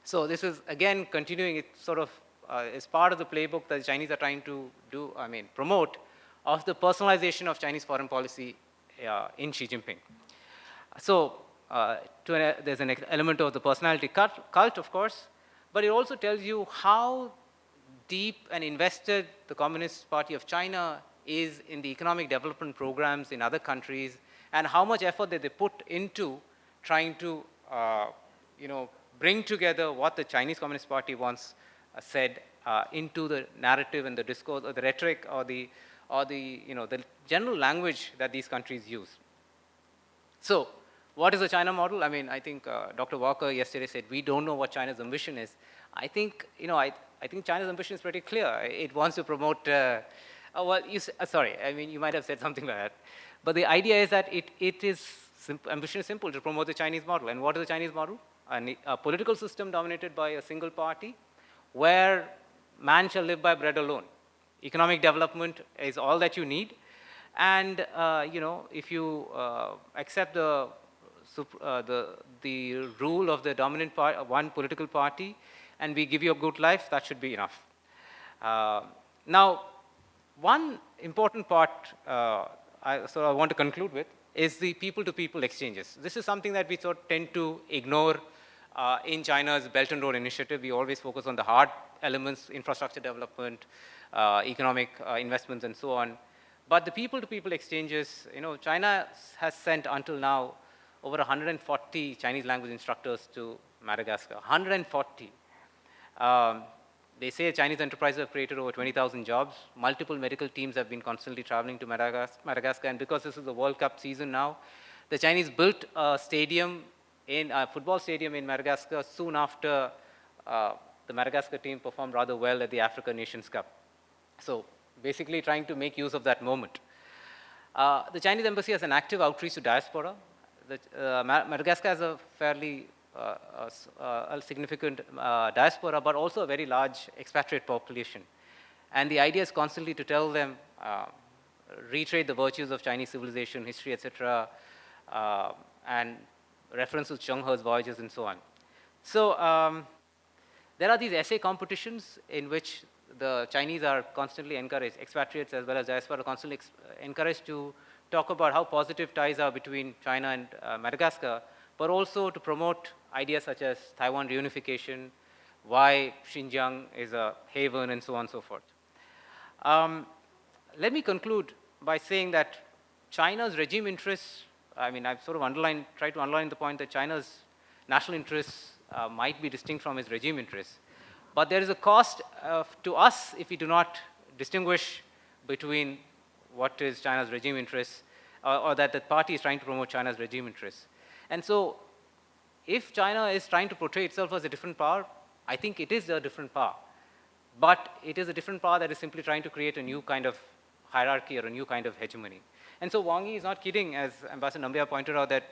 So this is, again, continuing, it sort of is part of the playbook that the Chinese are trying to do, promote, of the personalization of Chinese foreign policy in Xi Jinping. So there's an element of the personality cult, of course, but it also tells you how deep and invested the Communist Party of China is in the economic development programs in other countries, and how much effort that they put into trying to, bring together what the Chinese Communist Party once said into the narrative and the discourse or the rhetoric or the general language that these countries use. So, what is the China model? I mean, I think Dr. Walker yesterday said we don't know what China's ambition is. I think, I think China's ambition is pretty clear. It wants to promote. Sorry. I mean, you might have said something like that, but the idea is that ambition is simple, to promote the Chinese model. And what is the Chinese model? A political system dominated by a single party, where man shall live by bread alone. Economic development is all that you need, and if you accept the rule of the dominant one political party, and we give you a good life, that should be enough. Now, one important part I want to conclude with is the people-to-people exchanges. This is something that we tend to ignore in China's Belt and Road Initiative. We always focus on the hard elements, infrastructure development, economic investments, and so on. But the people-to-people exchanges, China has sent until now over 140 Chinese language instructors to Madagascar, 140. They say Chinese enterprises have created over 20,000 jobs. Multiple medical teams have been constantly traveling to Madagascar, and because this is the World Cup season now, the Chinese built a football stadium in Madagascar soon after the Madagascar team performed rather well at the African Nations Cup. So basically trying to make use of that moment. The Chinese embassy has an active outreach to diaspora. Madagascar has a fairly a significant diaspora, but also a very large expatriate population. And the idea is constantly to tell them, reiterate the virtues of Chinese civilization, history, etc., and references to Tsung-han's voyages and so on. So there are these essay competitions in which the Chinese are constantly encouraged, expatriates as well as diaspora are constantly encouraged to talk about how positive ties are between China and Madagascar, but also to promote ideas such as Taiwan reunification, why Xinjiang is a haven, and so on and so forth. Let me conclude by saying that China's regime interests, I mean, I've sort of tried to underline the point that China's national interests might be distinct from its regime interests. But there is a cost to us if we do not distinguish between what is China's regime interests, or that the party is trying to promote China's regime interests. And so, if China is trying to portray itself as a different power, I think it is a different power. But it is a different power that is simply trying to create a new kind of hierarchy or a new kind of hegemony. And so Wang Yi is not kidding, as Ambassador Nambiar pointed out, that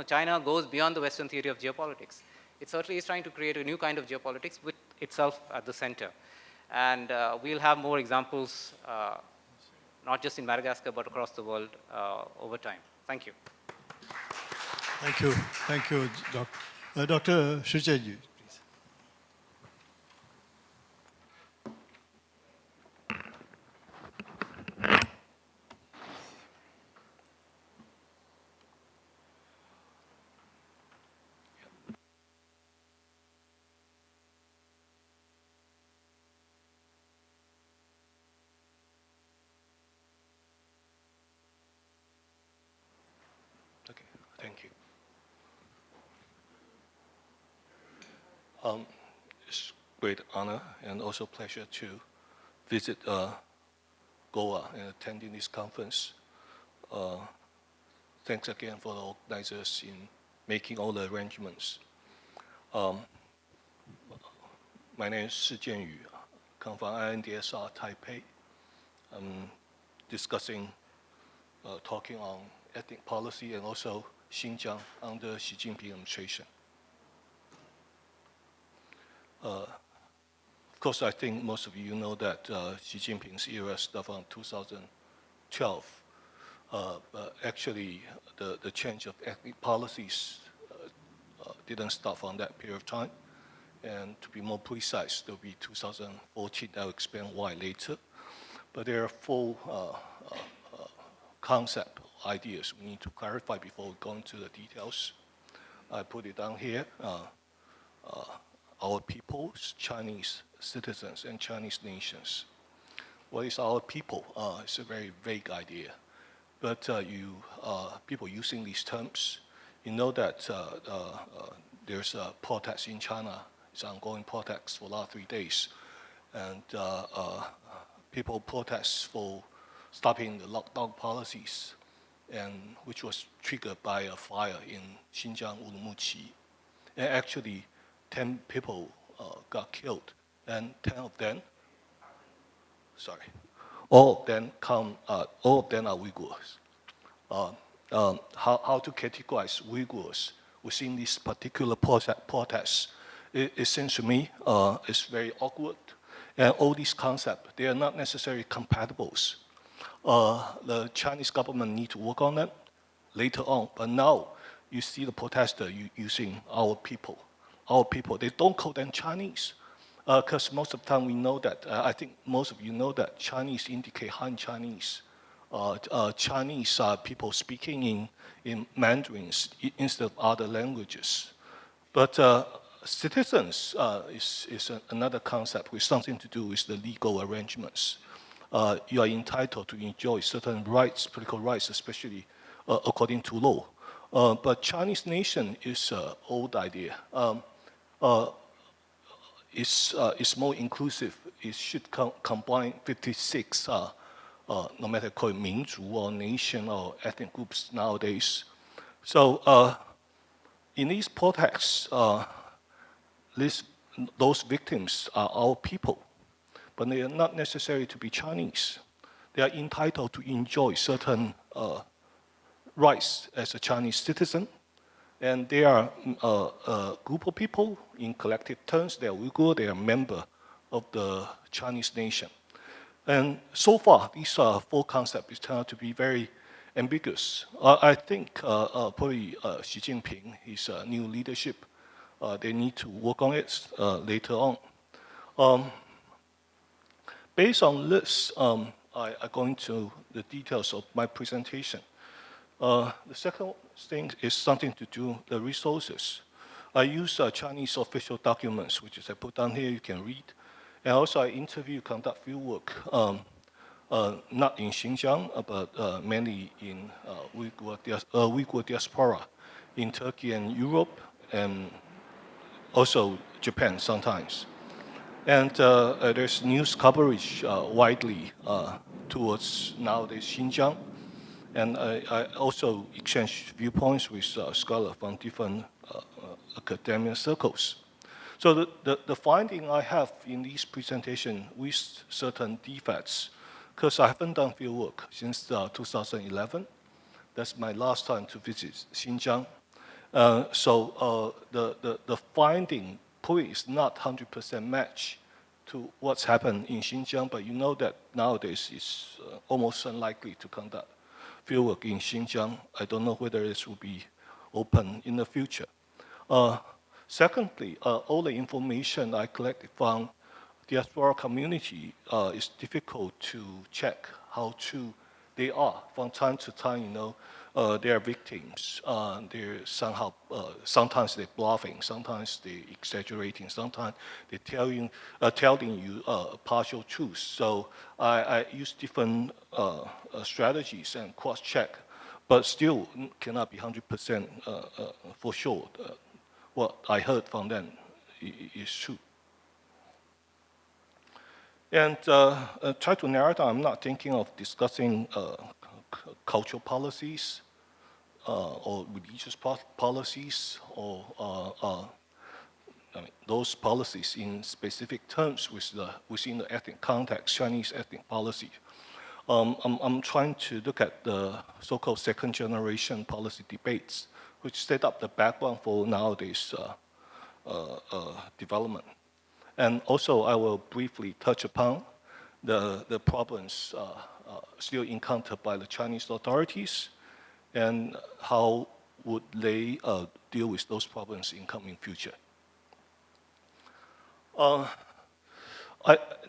China goes beyond the Western theory of geopolitics. It certainly is trying to create a new kind of geopolitics with itself at the center. And we'll have more examples, not just in Madagascar, but across the world over time. Thank you. Thank you. Thank you, Dr. Chien-yu, please. Okay, thank you. It's great honor and also pleasure to visit Goa and attending this conference. Thanks again for the organizers in making all the arrangements. My name is Chien-yu, come from INDSR Taipei. I'm discussing, talking on ethnic policy and also Xinjiang under Xi Jinping administration. Of course, I think most of you know that Xi Jinping's era started from 2012. But actually, the change of ethnic policies didn't start from that period of time. And to be more precise, it will be 2014. I'll explain why later. But there are four concept ideas we need to clarify before we go into the details. I put it down here. Our peoples, Chinese citizens, and Chinese nations. What is our people? It's a very vague idea. But people using these terms, you know that there's a protest in China. It's ongoing protest for the last 3 days. And people protest for stopping the lockdown policies, and which was triggered by a fire in Xinjiang, Urumqi. And actually, 10 people got killed, and 10 of them, all of them are Uyghurs. How to categorize Uyghurs within this particular protest? It seems to me it's very awkward, and all these concepts, they are not necessarily compatible. The Chinese government need to work on them later on, but now you see the protester using our people. Our people, they don't call them Chinese, because most of the time we know that, I think most of you know that Chinese indicate Han Chinese. Chinese are people speaking in Mandarins instead of other languages. But citizens is another concept with something to do with the legal arrangements. You are entitled to enjoy certain rights, political rights, especially according to law. But Chinese nation is an old idea. It's more inclusive. It should combine 56, no matter call it 民族 or nation or ethnic groups nowadays. So in these protests, those victims are our people, but they are not necessary to be Chinese. They are entitled to enjoy certain rights as a Chinese citizen. And they are a group of people in collective terms. They are Uyghur, they are a member of the Chinese nation. And so far, these four concepts turn out to be very ambiguous. I think probably Xi Jinping, his new leadership, they need to work on it later on. Based on this, I go into the details of my presentation. The second thing is something to do with the resources. I use Chinese official documents, which is I put down here, you can read. And also I conduct field work, not in Xinjiang, but mainly in Uyghur diaspora in Turkey and Europe, and also Japan sometimes. And there's news coverage widely towards nowadays Xinjiang. And I also exchange viewpoints with scholars from different academic circles. So the finding I have in this presentation with certain defects, because I haven't done field work since 2011. That's my last time to visit Xinjiang. So the finding probably is not 100% match to what's happened in Xinjiang, but you know that nowadays it's almost unlikely to conduct fieldwork in Xinjiang. I don't know whether this will be open in the future. Secondly, all the information I collected from diaspora community is difficult to check how true they are. From time to time, you know, they are victims. They're somehow, sometimes they're bluffing, sometimes they're exaggerating, sometimes they're telling you partial truths. So I use different strategies and cross-check, but still cannot be 100% for sure. What I heard from them is true. And try to narrow down, I'm not thinking of discussing cultural policies or religious policies or those policies in specific terms within the ethnic context, Chinese ethnic policy. I'm trying to look at the so-called second generation policy debates, which set up the background for nowadays development. And also, I will briefly touch upon the problems still encountered by the Chinese authorities and how would they deal with those problems in coming future.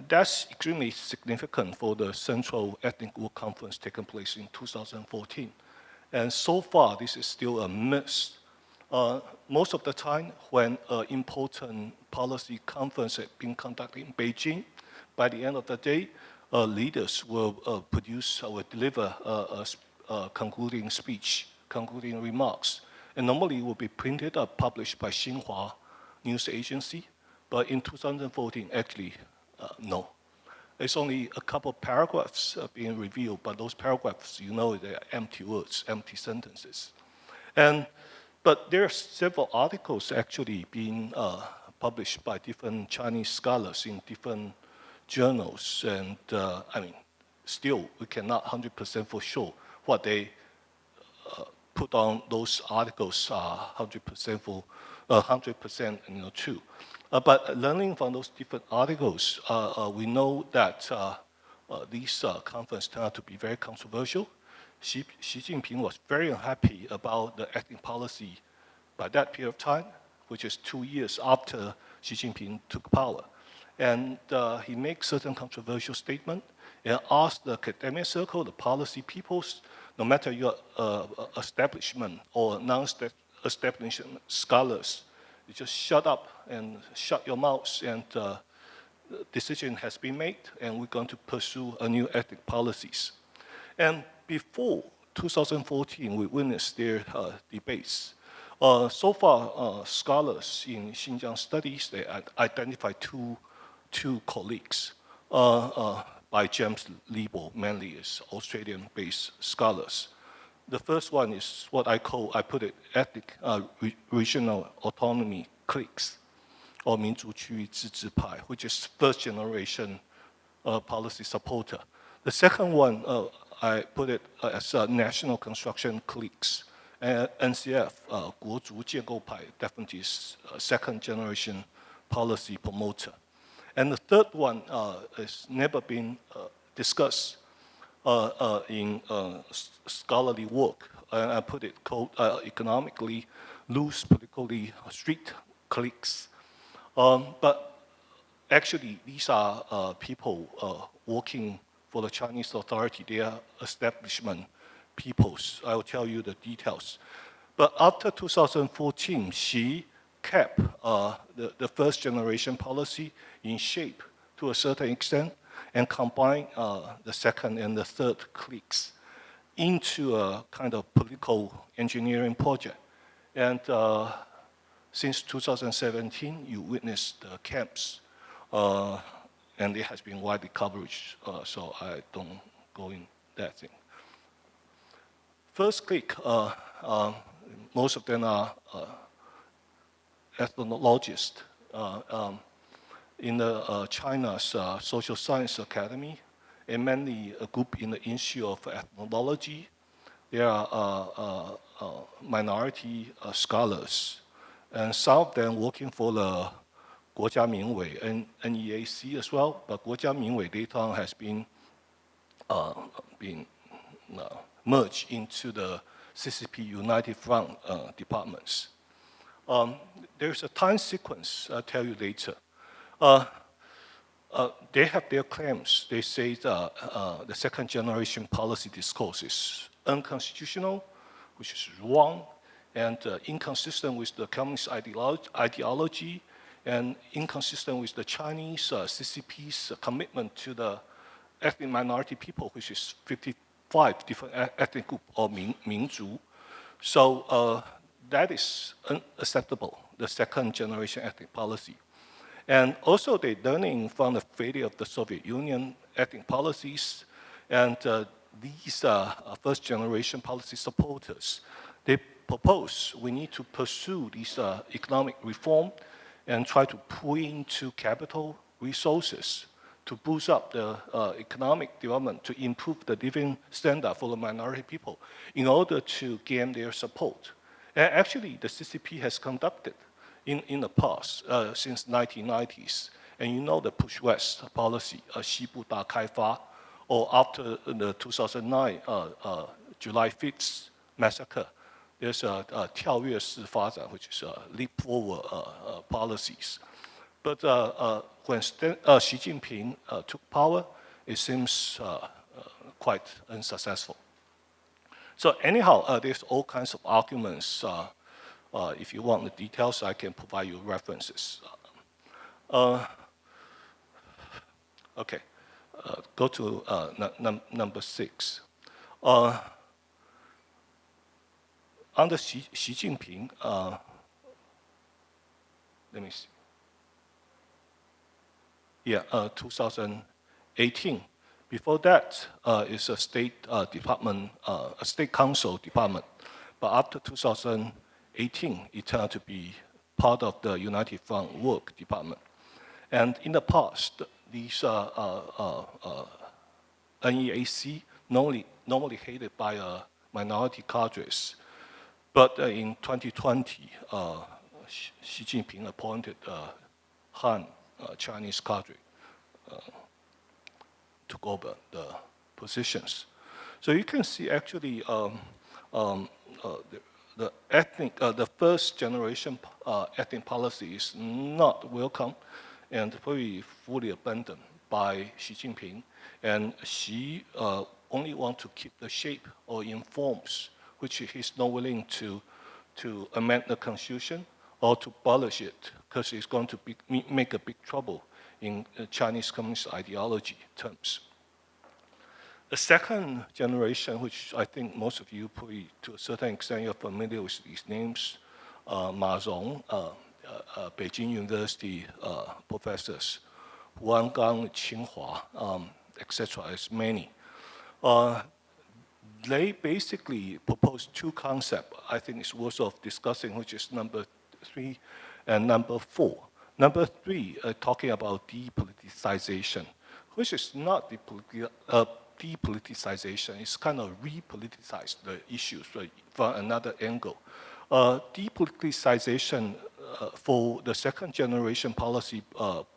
That's extremely significant for the Central Ethnic Group Conference taking place in 2014. And so far, this is still a myth. Most of the time, when an important policy conference has been conducted in Beijing, by the end of the day, leaders will produce or deliver a concluding speech, concluding remarks. And normally it will be printed or published by Xinhua news agency. But in 2014, actually, no. It's only a couple paragraphs being revealed, but those paragraphs, you know, they're empty words, empty sentences. But there are several articles actually being published by different Chinese scholars in different journals. And still, we cannot 100% for sure what they put on those articles are 100% true. But learning from those different articles, we know that these conferences turned out to be very controversial. Xi Jinping was very unhappy about the ethnic policy by that period of time, which is 2 years after Xi Jinping took power. And he made certain controversial statements and asked the academic circle, the policy peoples, no matter your establishment or non-establishment scholars, you just shut up and shut your mouths, and the decision has been made, and we're going to pursue a new ethnic policies. And before 2014, we witnessed their debates. So far, scholars in Xinjiang studies, they identified two colleagues by James Liebo, mainly as Australian-based scholars. The first one is what I put it, ethnic regional autonomy cliques, or 民族区域自治派, which is first generation policy supporter. The second one, I put it as national construction cliques. NCF, 国族建构派, definitely is second generation policy promoter. And the third one has never been discussed in scholarly work. I put it called economically loose, politically strict cliques. But actually, these are people working for the Chinese authority. They are establishment peoples. I will tell you the details. But after 2014, Xi kept the first generation policy in shape to a certain extent and combined the second and the third cliques into a kind of political engineering project. And since 2017, you witnessed the camps, and it has been widely coverage, so I don't go in that thing. First clique, most of them are ethnologists. In the China's Social Science Academy, and mainly a group in the Institute of Ethnology. There are minority scholars, and some of them working for the 国家民委 and NEAC as well, but 国家民委 later on has been merged into the CCP United Front departments. There's a time sequence I'll tell you later. They have their claims. They say that the second generation policy discourse is unconstitutional, which is wrong, and inconsistent with the Communist ideology, and inconsistent with the Chinese CCP's commitment to the ethnic minority people, which is 55 different ethnic groups, or 民族. So that is unacceptable, the second generation ethnic policy. And also they're learning from the failure of the Soviet Union ethnic policies. And these first generation policy supporters, they propose we need to pursue these economic reform and try to pull into capital resources to boost up the economic development, to improve the living standard for the minority people in order to gain their support. And actually, the CCP has conducted in the past, since 1990s. And you know the push west policy, 西部大开发, or after the 2009 July 5th massacre, there's a 跳跃式发展, which is leap forward policies. But when Xi Jinping took power, it seems quite unsuccessful. So anyhow, there's all kinds of arguments. If you want the details, I can provide you references. Okay, go to number 6. Under Xi Jinping, let me see. Yeah, 2018. Before that is a state department, a state council department. But after 2018, it turned out to be part of the United Front Work Department. And in the past, these NEAC, normally headed by minority cadres. But in 2020, Xi Jinping appointed Han, Chinese cadre, took over the positions. So you can see actually the first generation ethnic policy is not welcome and probably fully abandoned by Xi Jinping. And Xi only want to keep the shape or informs, which he's not willing to amend the constitution or to abolish it, because it's going to make a big trouble in Chinese communist ideology terms. The second generation, which I think most of you probably to a certain extent you're familiar with these names, Ma Rong, Beijing University professors, Huang Gang, Tsinghua, etc., as many. They basically propose two concepts I think it's worth of discussing, which is number 3 and number 4. Number 3, talking about depoliticization, which is not depoliticization, it's kind of repoliticize the issues from another angle. Depoliticization for the second generation policy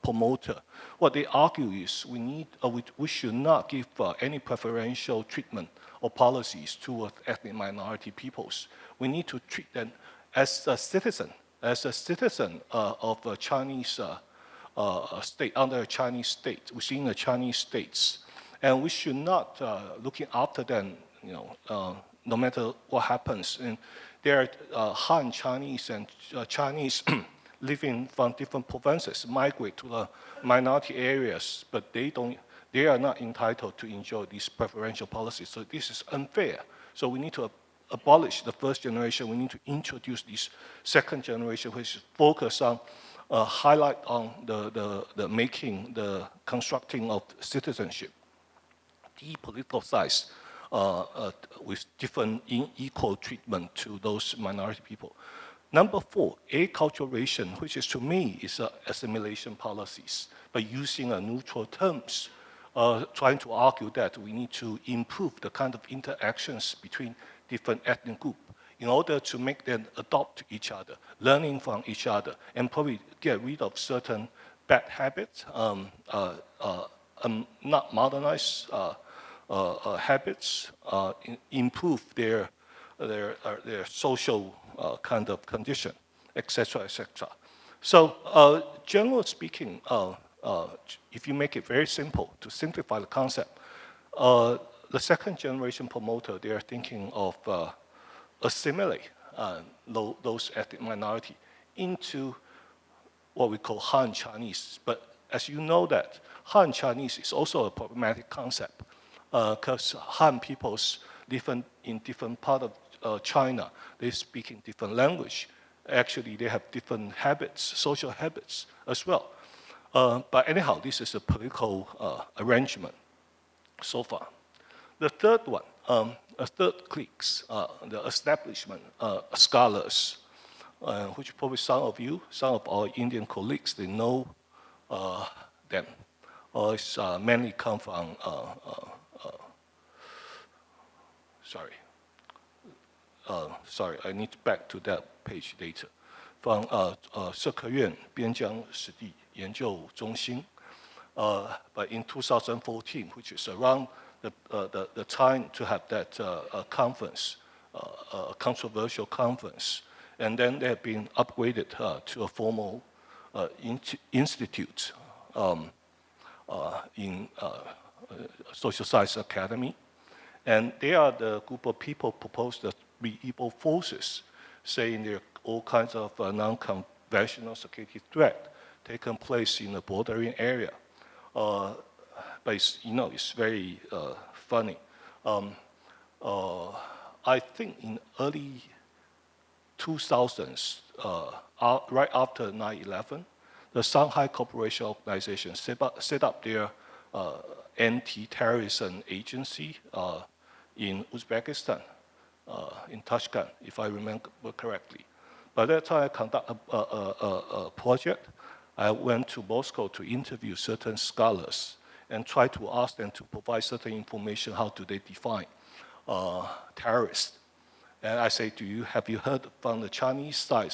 promoter, what they argue is we should not give any preferential treatment or policies towards ethnic minority peoples. We need to treat them as a citizen of a Chinese state, under a Chinese state, within the Chinese states. And we should not looking after them, no matter what happens. And there are Han Chinese and Chinese living from different provinces migrate to the minority areas, but they are not entitled to enjoy these preferential policies. So this is unfair. So we need to abolish the first generation. We need to introduce this second generation, which is focused on highlight on the constructing of citizenship, depoliticized with different equal treatment to those minority people. Number 4, acculturation, which is to me is assimilation policies, but using neutral terms, trying to argue that we need to improve the kind of interactions between different ethnic groups in order to make them adopt each other, learning from each other, and probably get rid of certain bad habits, not modernized habits, improve their social kind of condition, etc., etc. So, generally speaking, if you make it very simple to simplify the concept, the second generation promoter, they are thinking of assimilate those ethnic minority into what we call Han Chinese. But as you know that Han Chinese is also a problematic concept because Han peoples live in different part of China. They speak in different language. Actually, they have different habits, social habits as well. But anyhow, this is a political arrangement so far. The third one, a third cliques, the establishment scholars, which probably some of our Indian colleagues, they know them. It's mainly come from, sorry, I need to back to that page later. From 社科院边疆史地研究中心, but in 2014, which is around the time to have that conference, controversial conference, and then they have been upgraded to a formal institute in Social Science Academy. And they are the group of people proposed the medieval forces, saying there are all kinds of non-conventional security threat taking place in the bordering area. But it's, it's very funny. I think in early 2000s, right after 9/11, the Shanghai Cooperation Organization set up their anti-terrorism agency in Uzbekistan, in Tashkent, if I remember correctly. By that time, I conducted a project. I went to Moscow to interview certain scholars and try to ask them to provide certain information, how do they define terrorists. And I say to you, have you heard from the Chinese side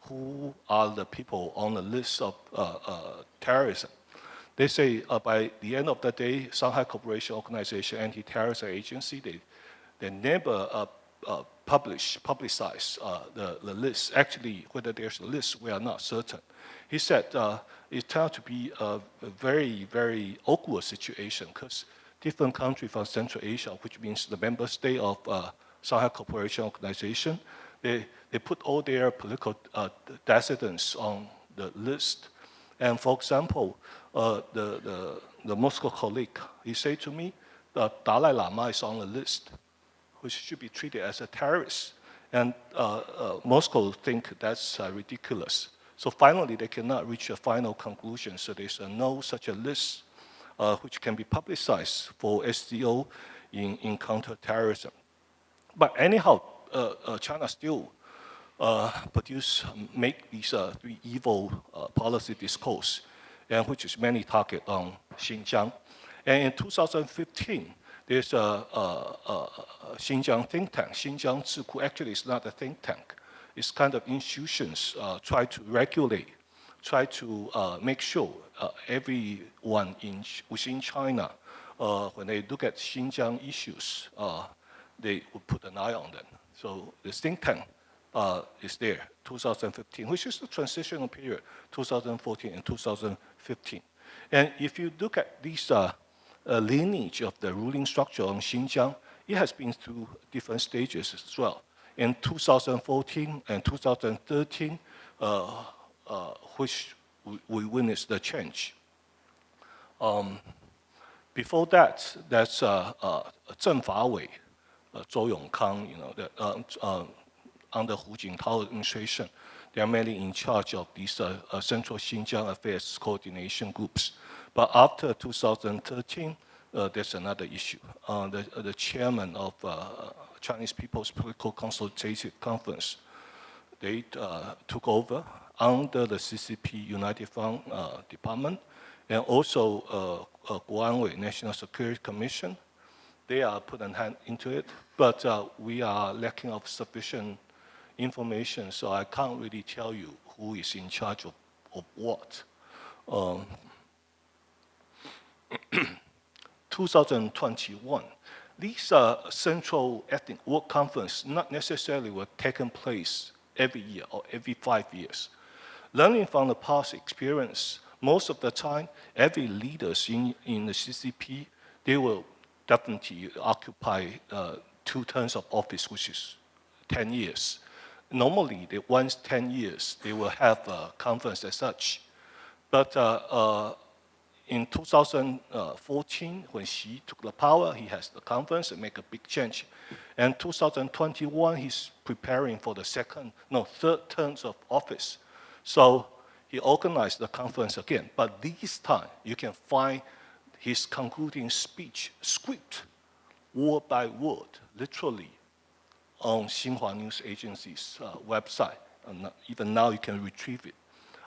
who are the people on the list of terrorism? They say by the end of the day, Shanghai Cooperation Organization, Anti-Terrorism Agency, they never publicize the list. Actually, whether there's a list, we are not certain. He said it turned out to be a very, very awkward situation because different countries from Central Asia, which means the member state of Shanghai Cooperation Organization, they put all their political dissidents on the list. And for example, the Moscow colleague, he said to me, the Dalai Lama is on the list, which should be treated as a terrorist. And Moscow think that's ridiculous. So finally, they cannot reach a final conclusion. So there's no such a list which can be publicized for SDO in counterterrorism. But anyhow, China still make these three evil policy discourse, and which is mainly target on Xinjiang. And in 2015, there's a Xinjiang think tank, Xinjiang Zhiku. Actually, it's not a think tank. It's kind of institutions try to regulate, try to make sure everyone within China, when they look at Xinjiang issues, they would put an eye on them. So the think tank is there, 2015, which is the transitional period, 2014 and 2015. And if you look at this lineage of the ruling structure on Xinjiang, it has been through different stages as well. In 2014 and 2013, which we witnessed the change. Before that, that's Zheng Fawei, Zhou Yongkang, under Hu Jintao administration. They are mainly in charge of these Central Xinjiang Affairs Coordination Groups. But after 2013, there's another issue. The chairman of Chinese People's Political Consultative Conference, they took over under the CCP United Front Department, and also Guanwei National Security Commission. They are put a hand into it, but we are lacking of sufficient information, so I can't really tell you who is in charge of what. 2021, these Central Ethnic Work Conference not necessarily were taking place every year or every 5 years. Learning from the past experience, most of the time, every leaders in the CCP, they will definitely occupy 2 terms of office, which is 10 years. Normally, once 10 years, they will have a conference as such. But in 2014, when Shih took the power, he has the conference and make a big change. And 2021, he's preparing for the third terms of office. So he organized the conference again. But this time, you can find his concluding speech script, word by word, literally, on Xinhua News Agency's website. And even now, you can retrieve it.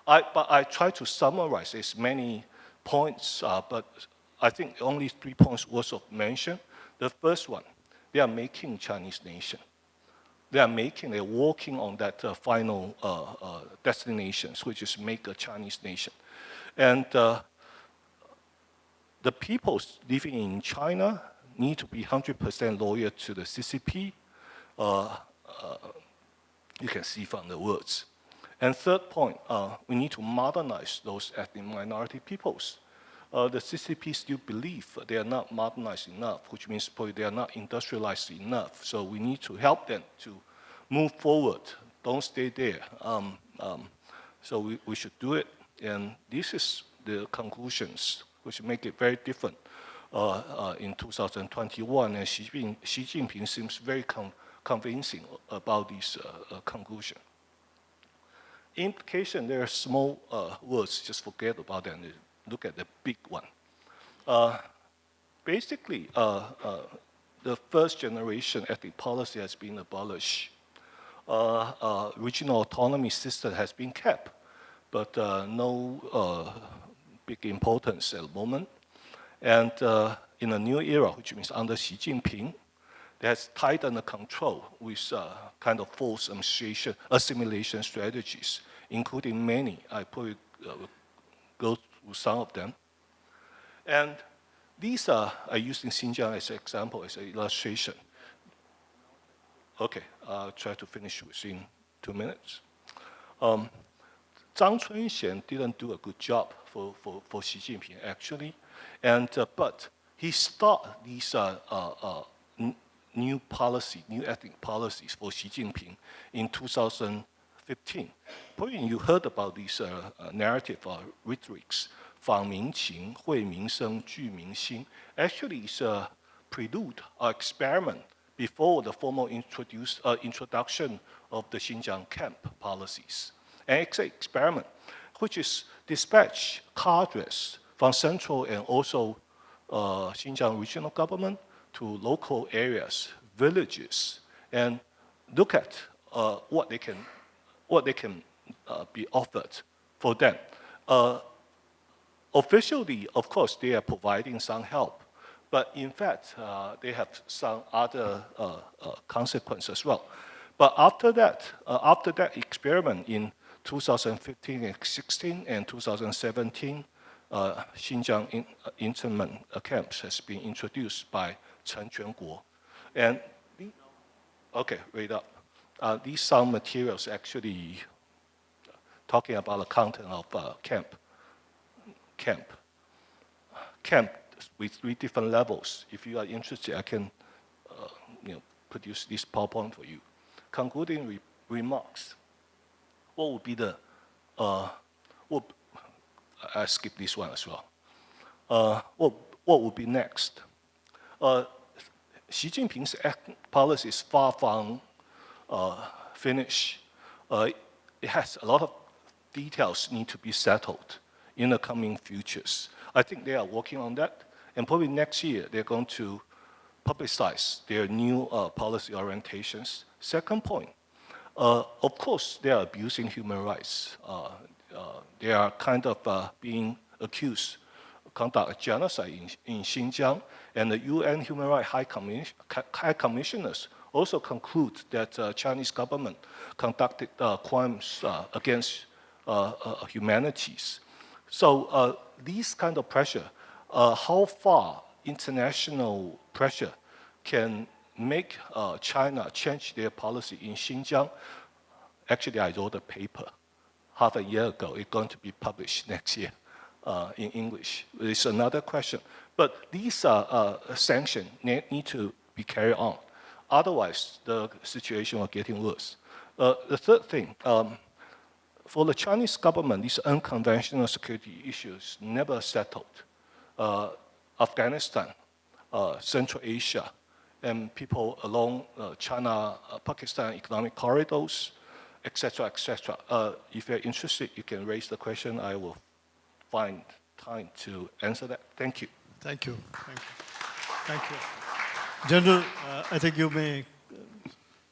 But I try to summarize as many points, but I think only 3 points worth of mention. The first one, they are making Chinese nation. They're working on that final destinations, which is make a Chinese nation. And the people living in China need to be 100% loyal to the CCP. You can see from the words. And third point, we need to modernize those ethnic minority peoples. The CCP still believe they are not modernized enough, which means probably they are not industrialized enough. So we need to help them to move forward. Don't stay there. So we should do it. And this is the conclusions, which make it very different in 2021. And Xi Jinping seems very convincing about this conclusion. Implication, there are small words, just forget about them. Look at the big one. Basically, the first generation ethnic policy has been abolished. Regional autonomy system has been kept, but no big importance at the moment. And in a new era, which means under Xi Jinping, they has tightened the control with kind of forced assimilation strategies, including many. I probably will go through some of them. And these are using Xinjiang as an example, as an illustration. Okay, I'll try to finish within 2 minutes. Zhang Chunxian didn't do a good job for Xi Jinping, actually. And, but he started these new ethnic policies for Xi Jinping in 2015. Probably you heard about these narrative rhetorics, 访民情, 惠民生, 聚民心. Actually, it's a prelude or experiment before the formal introduction of the Xinjiang camp policies. And it's an experiment which is dispatch cadres from central and also Xinjiang regional government to local areas, villages, and look at what they can be offered for them. Officially, of course, they are providing some help, but in fact, they have some other consequences as well. But after that experiment in 2015 and 16 and 2017, Xinjiang internment camps has been introduced by Chen Quanguo. And okay, wait up. These some materials actually talking about the content of camp with 3 different levels. If you are interested, I can produce this PowerPoint for you. Concluding remarks. What would be the, I skip this one as well. What would be next? Xi Jinping's policy is far from finished. It has a lot of details need to be settled in the coming futures. I think they are working on that, and probably next year they're going to publicize their new policy orientations. Second point, of course, they are abusing human rights. They are kind of being accused of conduct a genocide in Xinjiang, and the UN Human Rights High Commissioners also conclude that Chinese government conducted crimes against humanities. So these kind of pressure, how far international pressure can make China change their policy in Xinjiang? Actually, I wrote a paper half a year ago. It's going to be published next year in English. It's another question. But these sanctions need to be carried on. Otherwise, the situation will getting worse. The third thing, for the Chinese government, these unconventional security issues never settled. Afghanistan, Central Asia, and people along China-Pakistan economic corridors, etc., etc. If you're interested, you can raise the question. I will find time to answer that. Thank you. Thank you. Thank you. Thank you. General, I think you may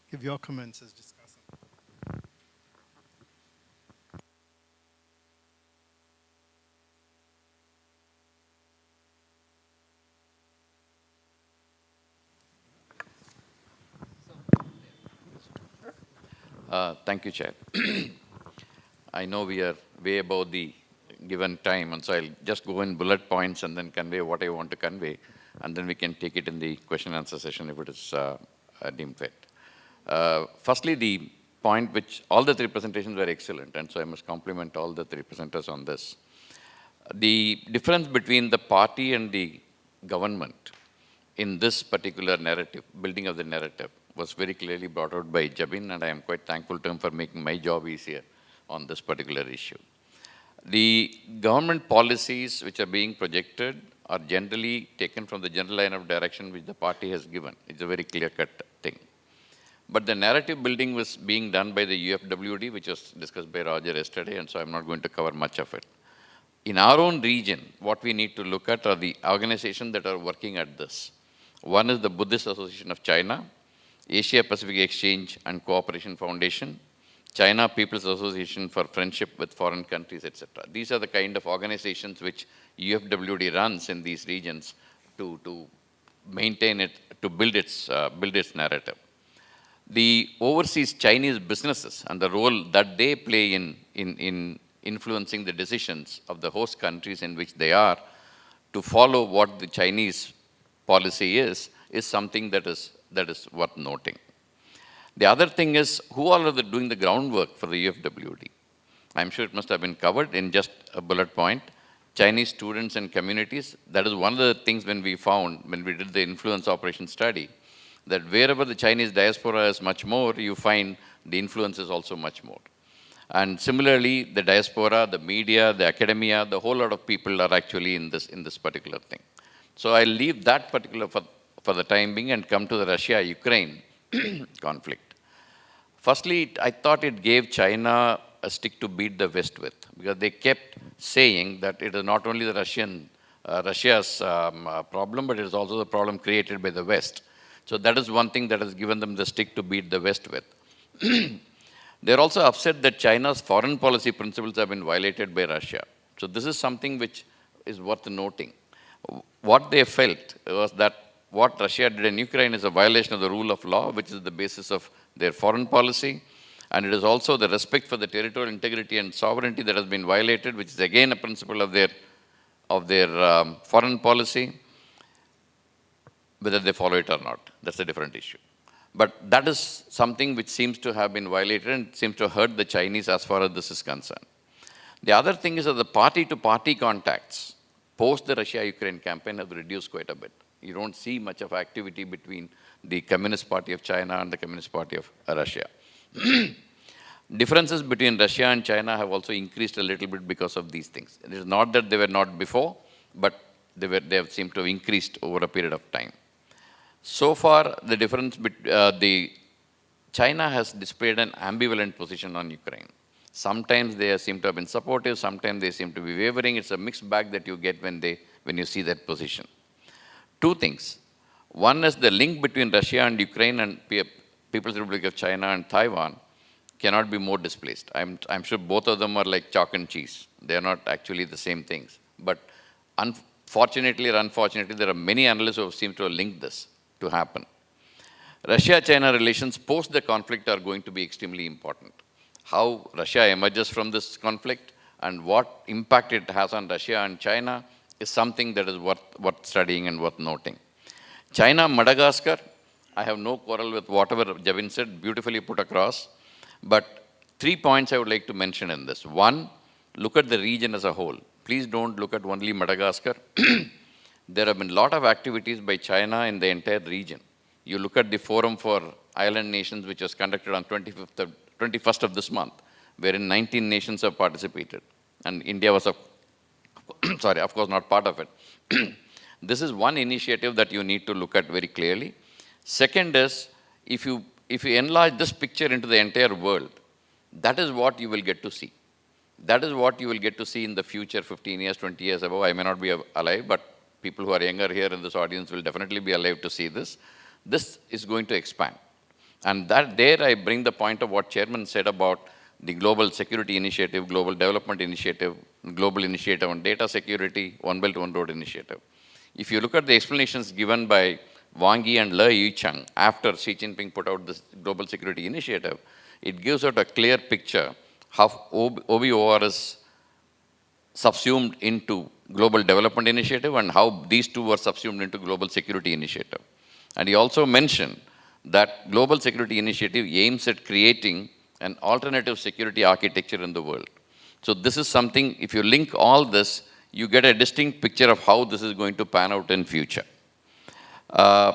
give your comments as discussant. Thank you, Chair. I know we are way above the given time, and so I'll just go in bullet points and then convey what I want to convey, and then we can take it in the question and answer session if it is deemed fit. Firstly, the point which all the three presentations were excellent, and so I must compliment all the three presenters on this. The difference between the party and the government in this particular narrative, building of the narrative, was very clearly brought out by Jabin, and I am quite thankful to him for making my job easier on this particular issue. The government policies which are being projected are generally taken from the general line of direction which the party has given. It's a very clear-cut thing. But the narrative building was being done by the UFWD, which was discussed by Roger yesterday, and so I'm not going to cover much of it. In our own region, what we need to look at are the organizations that are working at this. One is the Buddhist Association of China, Asia Pacific Exchange and Cooperation Foundation, China People's Association for Friendship with Foreign Countries, etc. These are the kind of organizations which UFWD runs in these regions to maintain it, to build its narrative. The overseas Chinese businesses and the role that they play in influencing the decisions of the host countries in which they are to follow what the Chinese policy is something that is worth noting. The other thing is, who all are doing the groundwork for the UFWD? I'm sure it must have been covered in just a bullet point. Chinese students and communities, that is one of the things when we found, when we did the influence operation study, that wherever the Chinese diaspora is much more, you find the influence is also much more. And similarly, the diaspora, the media, the academia, the whole lot of people are actually in this particular thing. So I'll leave that particular for the time being and come to the Russia-Ukraine conflict. Firstly, I thought it gave China a stick to beat the West with, because they kept saying that it is not only the Russia's problem, but it is also the problem created by the West. So that is one thing that has given them the stick to beat the West with. They're also upset that China's foreign policy principles have been violated by Russia. So this is something which is worth noting. What they felt was that what Russia did in Ukraine is a violation of the rule of law, which is the basis of their foreign policy. And it is also the respect for the territorial integrity and sovereignty that has been violated, which is again a principle of their foreign policy. Whether they follow it or not, that's a different issue. But that is something which seems to have been violated and seems to hurt the Chinese as far as this is concerned. The other thing is that the party-to-party contacts post the Russia-Ukraine campaign have reduced quite a bit. You don't see much of activity between the Communist Party of China and the Communist Party of Russia. Differences between Russia and China have also increased a little bit because of these things. It is not that they were not before, but they have seemed to have increased over a period of time. So far, the difference China has displayed an ambivalent position on Ukraine. Sometimes they seem to have been supportive, sometimes they seem to be wavering. It's a mixed bag that you get when you see that position. Two things. One is the link between Russia and Ukraine and People's Republic of China and Taiwan cannot be more displaced. I'm sure both of them are like chalk and cheese. They are not actually the same things. But fortunately or unfortunately, there are many analysts who seem to have linked this to happen. Russia-China relations post the conflict are going to be extremely important. How Russia emerges from this conflict and what impact it has on Russia and China is something that is worth studying and worth noting. China, Madagascar, I have no quarrel with whatever Jabin said, beautifully put across. But 3 points I would like to mention in this. One, look at the region as a whole. Please don't look at only Madagascar. There have been a lot of activities by China in the entire region. You look at the Forum for Island Nations, which was conducted on 21st of this month, wherein 19 nations have participated. And India was, of course, not part of it. This is one initiative that you need to look at very clearly. Second is, if you enlarge this picture into the entire world, That is what you will get to see. That is what you will get to see in the future, 15 years, 20 years above. I may not be alive, but people who are younger here in this audience will definitely be alive to see this. This is going to expand. And that there I bring the point of what Chairman said about the Global Security Initiative, Global Development Initiative, Global Initiative on Data Security, One Belt, One Road Initiative. If you look at the explanations given by Wang Yi and Le Yicheng after Xi Jinping put out this Global Security Initiative, it gives out a clear picture how OBOR is subsumed into Global Development Initiative and how these two were subsumed into Global Security Initiative. And he also mentioned that Global Security Initiative aims at creating an alternative security architecture in the world. So this is something, if you link all this, you get a distinct picture of how this is going to pan out in future. The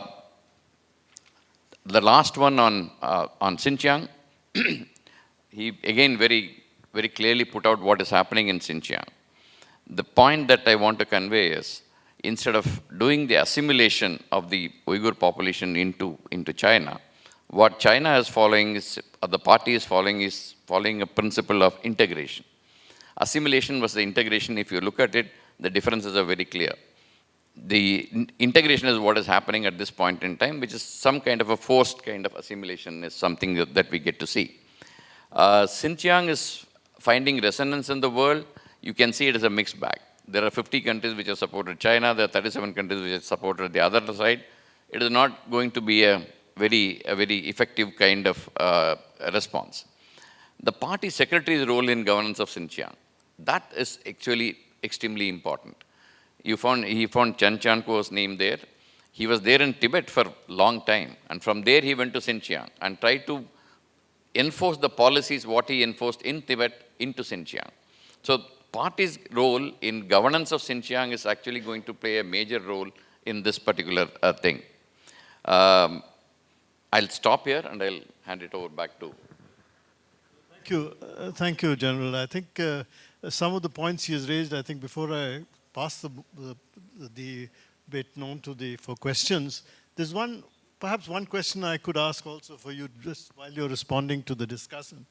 last one on Xinjiang, he again very clearly put out what is happening in Xinjiang. The point that I want to convey is, instead of doing the assimilation of the Uyghur population into China, what China is following is, or the party is following a principle of integration. Assimilation versus integration, if you look at it, the differences are very clear. The integration is what is happening at this point in time, which is some kind of a forced kind of assimilation is something that we get to see. Xinjiang is finding resonance in the world. You can see it as a mixed bag. There are 50 countries which have supported China. There are 37 countries which have supported the other side. It is not going to be a very effective kind of response. The party secretary's role in governance of Xinjiang, that is actually extremely important. He found Chen Chanko's name there. He was there in Tibet for a long time. And from there he went to Xinjiang and tried to enforce the policies what he enforced in Tibet into Xinjiang. So party's role in governance of Xinjiang is actually going to play a major role in this particular thing. I'll stop here and I'll hand it over back to. Thank you, General. I think some of the points he has raised, I think before I pass the baton for questions, there's perhaps one question I could ask also for you just while you're responding to the discussant,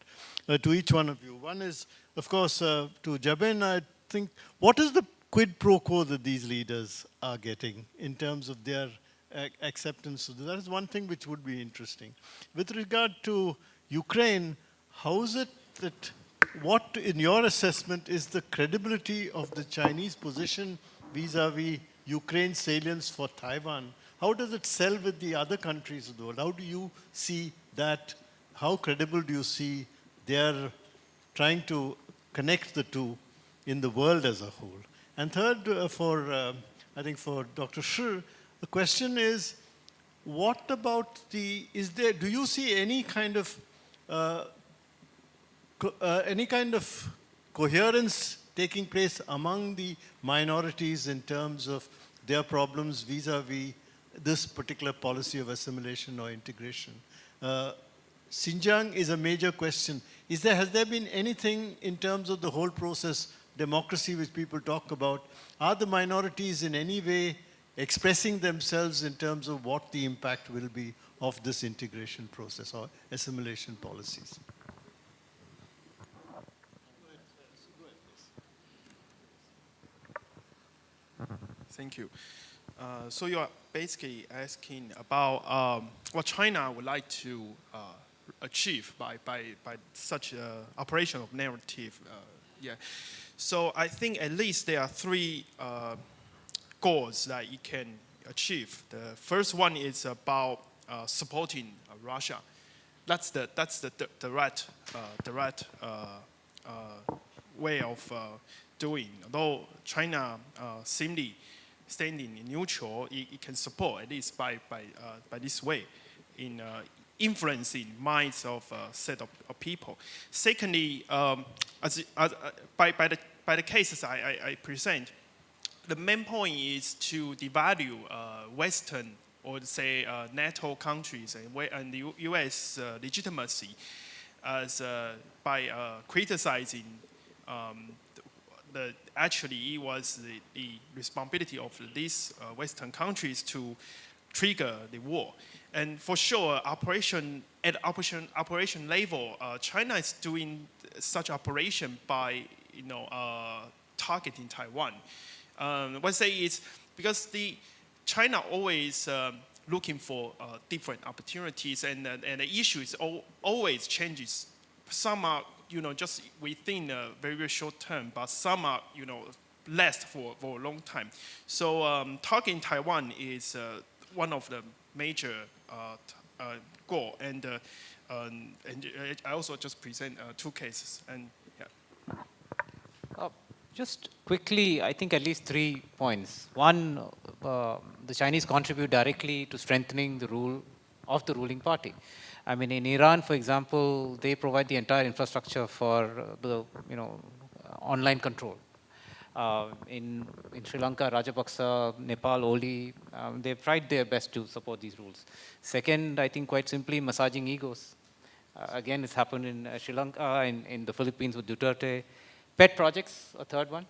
to each one of you. One is, of course, to Jabin, I think, what is the quid pro quo that these leaders are getting in terms of their acceptance? So that is one thing which would be interesting. With regard to Ukraine, how is it that, what in your assessment is the credibility of the Chinese position vis-a-vis Ukraine's salience for Taiwan? How does it sell with the other countries of the world? How do you see that? How credible do you see their trying to connect the two in the world as a whole? And third, I think for Dr. Shih, the question is, what about do you see any kind of coherence taking place among the minorities in terms of their problems vis-a-vis this particular policy of assimilation or integration? Xinjiang is a major question. Has there been anything in terms of the whole process, democracy which people talk about? Are the minorities in any way expressing themselves in terms of what the impact will be of this integration process or assimilation policies? Thank you. So you are basically asking about what China would like to achieve by such an operation of narrative. Yeah. So I think at least there are three goals that it can achieve. The first one is about supporting Russia. That's the right way of doing. Although China seemingly standing neutral, it can support at least by this way in influencing minds of a set of people. Secondly, by the cases I present, the main point is to devalue Western or say NATO countries and the U.S. Legitimacy as by criticizing actually it was the responsibility of these Western countries to trigger the war. And for sure, operation level, China is doing such operation by targeting Taiwan. What I say is because China always looking for different opportunities, and the issue is always changes. Some are just within a very, very short term, but some are last for a long time. So targeting Taiwan is one of the major goal, and I also just present 2 cases, and yeah. Just quickly, I think at least 3 points. One, the Chinese contribute directly to strengthening the rule of the ruling party. I mean, in Iran, for example, they provide the entire infrastructure for the online control. In Sri Lanka, Rajapaksa, Nepal, Oli, they've tried their best to support these rules. Second, I think quite simply, massaging egos. Again, it's happened in Sri Lanka, in the Philippines with Duterte. Pet projects, a third one.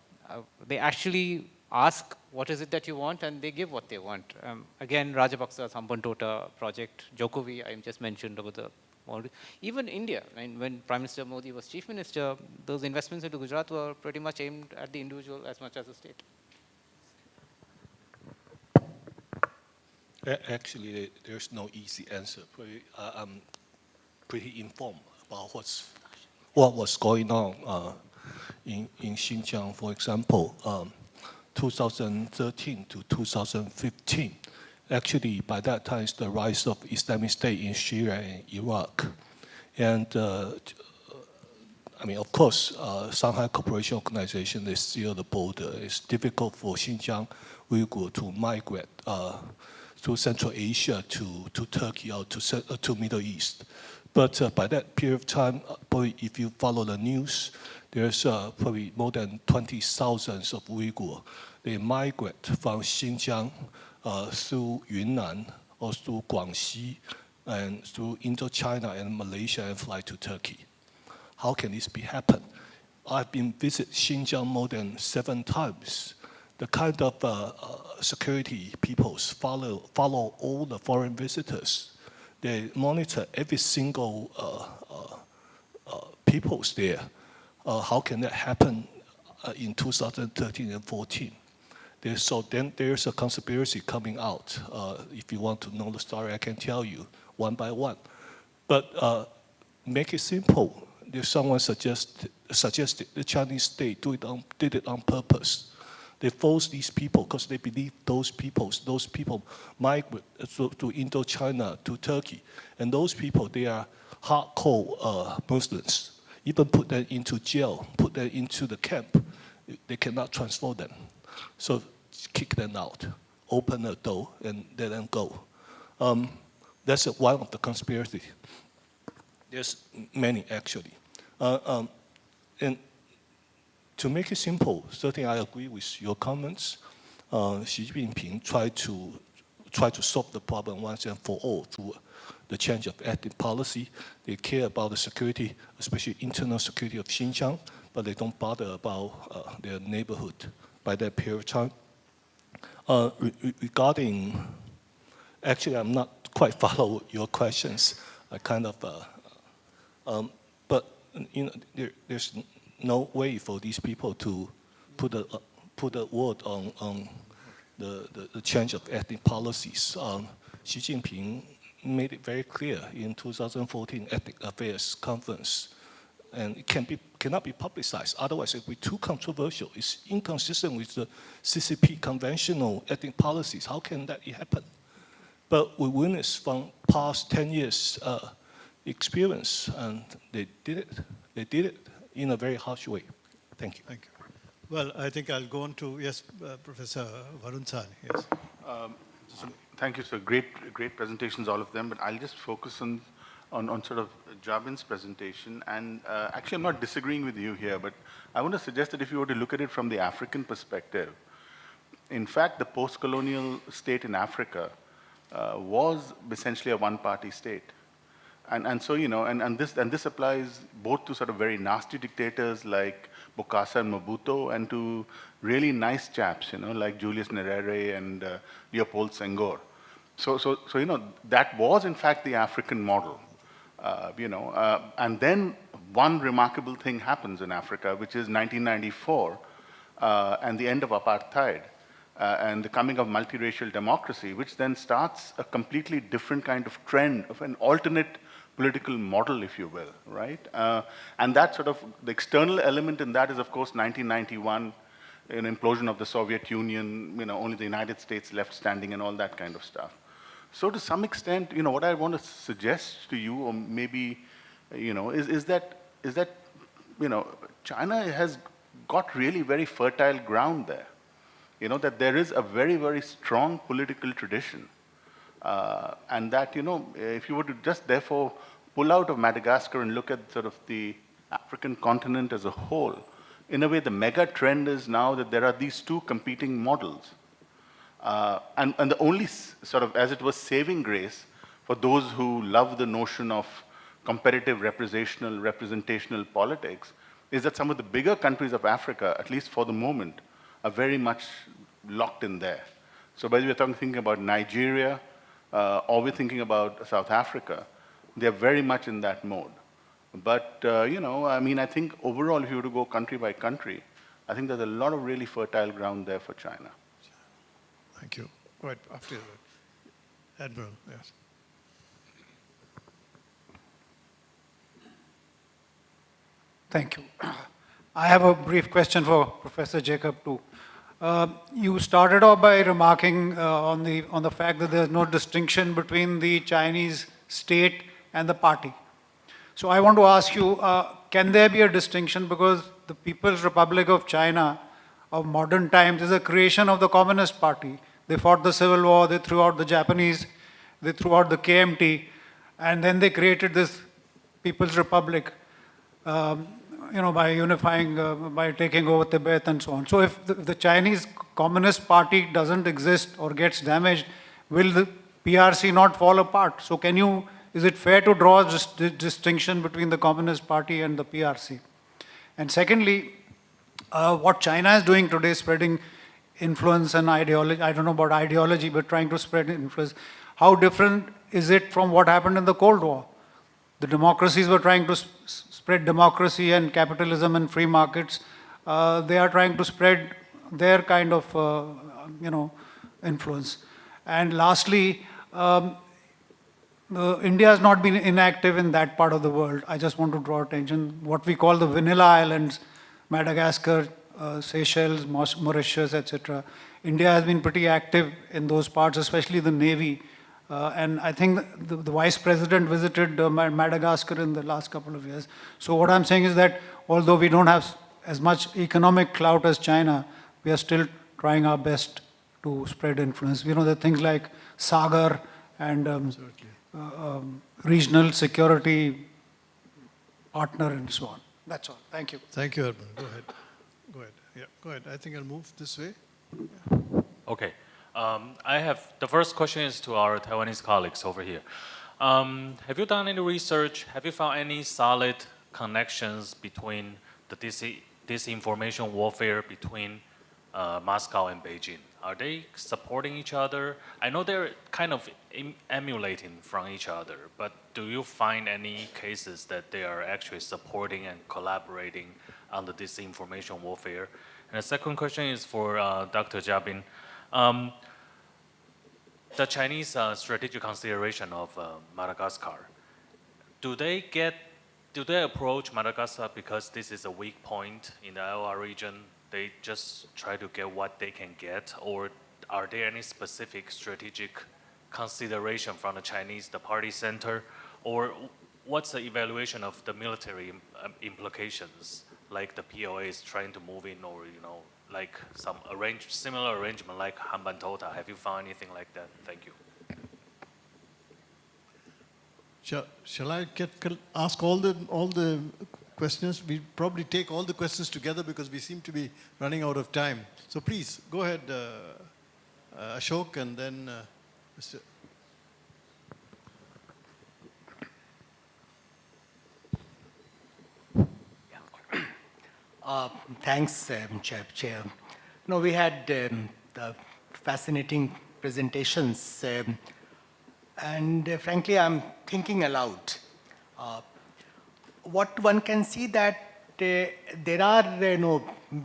They actually ask, what is it that you want, and they give what they want. Again, Rajapaksa's Hambantota project, Jokowi, I just mentioned about the even India, when Prime Minister Modi was Chief Minister, those investments into Gujarat were pretty much aimed at the individual as much as the state. Actually, there's no easy answer. I'm pretty informed about what was going on in Xinjiang. For example, 2013 to 2015. Actually, by that time, it's the rise of Islamic State in Syria and Iraq. And I mean, of course, Shanghai Cooperation Organization is still the border. It's difficult for Xinjiang Uyghur to migrate to Central Asia, to Turkey, or to Middle East. But by that period of time, probably if you follow the news, there's probably more than 20,000 of Uyghur. They migrate from Xinjiang through Yunnan or through Guangxi and through Indochina and Malaysia and fly to Turkey. How can this be happen? I've been visit Xinjiang more than 7 times. The kind of security peoples follow all the foreign visitors. They monitor every single peoples there. How can that happen in 2013 and 14? So then there's a conspiracy coming out. If you want to know the story, I can tell you one by one. But make it simple. If someone suggested the Chinese state did it on purpose. They force these people because they believe those people migrate to Indochina, to Turkey. And those people, they are hardcore Muslims. Even put them into jail, put them into the camp, they cannot transfer them. So kick them out, open the door, and let them go. That's one of the conspiracies. There's many, actually. And to make it simple, certainly I agree with your comments. Xi Jinping tried to solve the problem once and for all through the change of ethnic policy. They care about the security, especially internal security of Xinjiang, but they don't bother about their neighborhood by that period of time. Regarding, actually, I'm not quite follow your questions. I kind of, but there's no way for these people to put a word on the change of ethnic policies. Xi Jinping made it very clear in 2014 Ethnic Affairs Conference, and it cannot be publicized. Otherwise, it will be too controversial. It's inconsistent with the CCP conventional ethnic policies. How can that happen? But we witnessed from past 10 years experience, and they did it. They did it in a very harsh way. Thank you. Thank you. Well, I think I'll go on to, yes, Professor Varun-san, yes. Thank you, sir. Great presentations, all of them, but I'll just focus on sort of Jabin's presentation. And actually, I'm not disagreeing with you here, but I want to suggest that if you were to look at it from the African perspective, in fact, the post-colonial state in Africa was essentially a one-party state. And so, and this applies both to sort of very nasty dictators like Bokassa and Mobutu, and to really nice chaps, like Julius Nyerere and Leopold Senghor. So that was in fact the African model. And then one remarkable thing happens in Africa, which is 1994 and the end of apartheid and the coming of multiracial democracy, which then starts a completely different kind of trend of an alternate political model, if you will, right? And that sort of, the external element in that is, of course, 1991, an implosion of the Soviet Union, only the United States left standing and all that kind of stuff. So to some extent, what I want to suggest to you, or maybe, is that China has got really very fertile ground there. That there is a very, very strong political tradition. And that, if you were to just therefore pull out of Madagascar and look at sort of the African continent as a whole, in a way the mega trend is now that there are these two competing models. And the only sort of, as it was, saving grace for those who love the notion of competitive representational politics is that some of the bigger countries of Africa, at least for the moment, are very much locked in there. So whether we're thinking about Nigeria or we're thinking about South Africa, they're very much in that mode. But, I think overall, if you were to go country by country, I think there's a lot of really fertile ground there for China. Thank you. Go ahead, after that. Admiral, yes. Thank you. I have a brief question for Professor Jacob too. You started off by remarking on the fact that there's no distinction between the Chinese state and the party. So I want to ask you, can there be a distinction, because the People's Republic of China of modern times is a creation of the Communist Party. They fought the Civil War, they threw out the Japanese, they threw out the KMT, and then they created this People's Republic, by unifying, by taking over Tibet and so on. So if the Chinese Communist Party doesn't exist or gets damaged, will the PRC not fall apart? So is it fair to draw a distinction between the Communist Party and the PRC? And secondly, what China is doing today, spreading influence and ideology, I don't know about ideology, but trying to spread influence, how different is it from what happened in the Cold War? The democracies were trying to spread democracy and capitalism and free markets. They are trying to spread their kind of, influence. And lastly, India has not been inactive in that part of the world. I just want to draw attention, what we call the Vanilla Islands, Madagascar, Seychelles, Mauritius, etc. India has been pretty active in those parts, especially the Navy. And I think the Vice President visited Madagascar in the last couple of years. So what I'm saying is that although we don't have as much economic clout as China, we are still trying our best to spread influence. There are things like Sagar and regional security partner and so on. That's all. Thank you. Thank you, Admiral. Go ahead. Go ahead. Yeah, go ahead. I think I'll move this way. Okay. The first question is to our Taiwanese colleagues over here. Have you done any research? Have you found any solid connections between the disinformation warfare between Moscow and Beijing? Are they supporting each other? I know they're kind of emulating from each other, but do you find any cases that they are actually supporting and collaborating on the disinformation warfare? And the second question is for Dr. Jabin. The Chinese strategic consideration of Madagascar, do they approach Madagascar because this is a weak point in the LR region? They just try to get what they can get, or are there any specific strategic consideration from the Chinese, the party center, or what's the evaluation of the military implications, like the PLA is trying to move in, or like some similar arrangement like Hanban-Tota? Have you found anything like that? Thank you. Shall I ask all the questions? We probably take all the questions together because we seem to be running out of time. So please, go ahead, Ashok, and then Mr. Thanks, Chair. No, we had the fascinating presentations. And frankly, I'm thinking aloud. Uh, what one can see that there are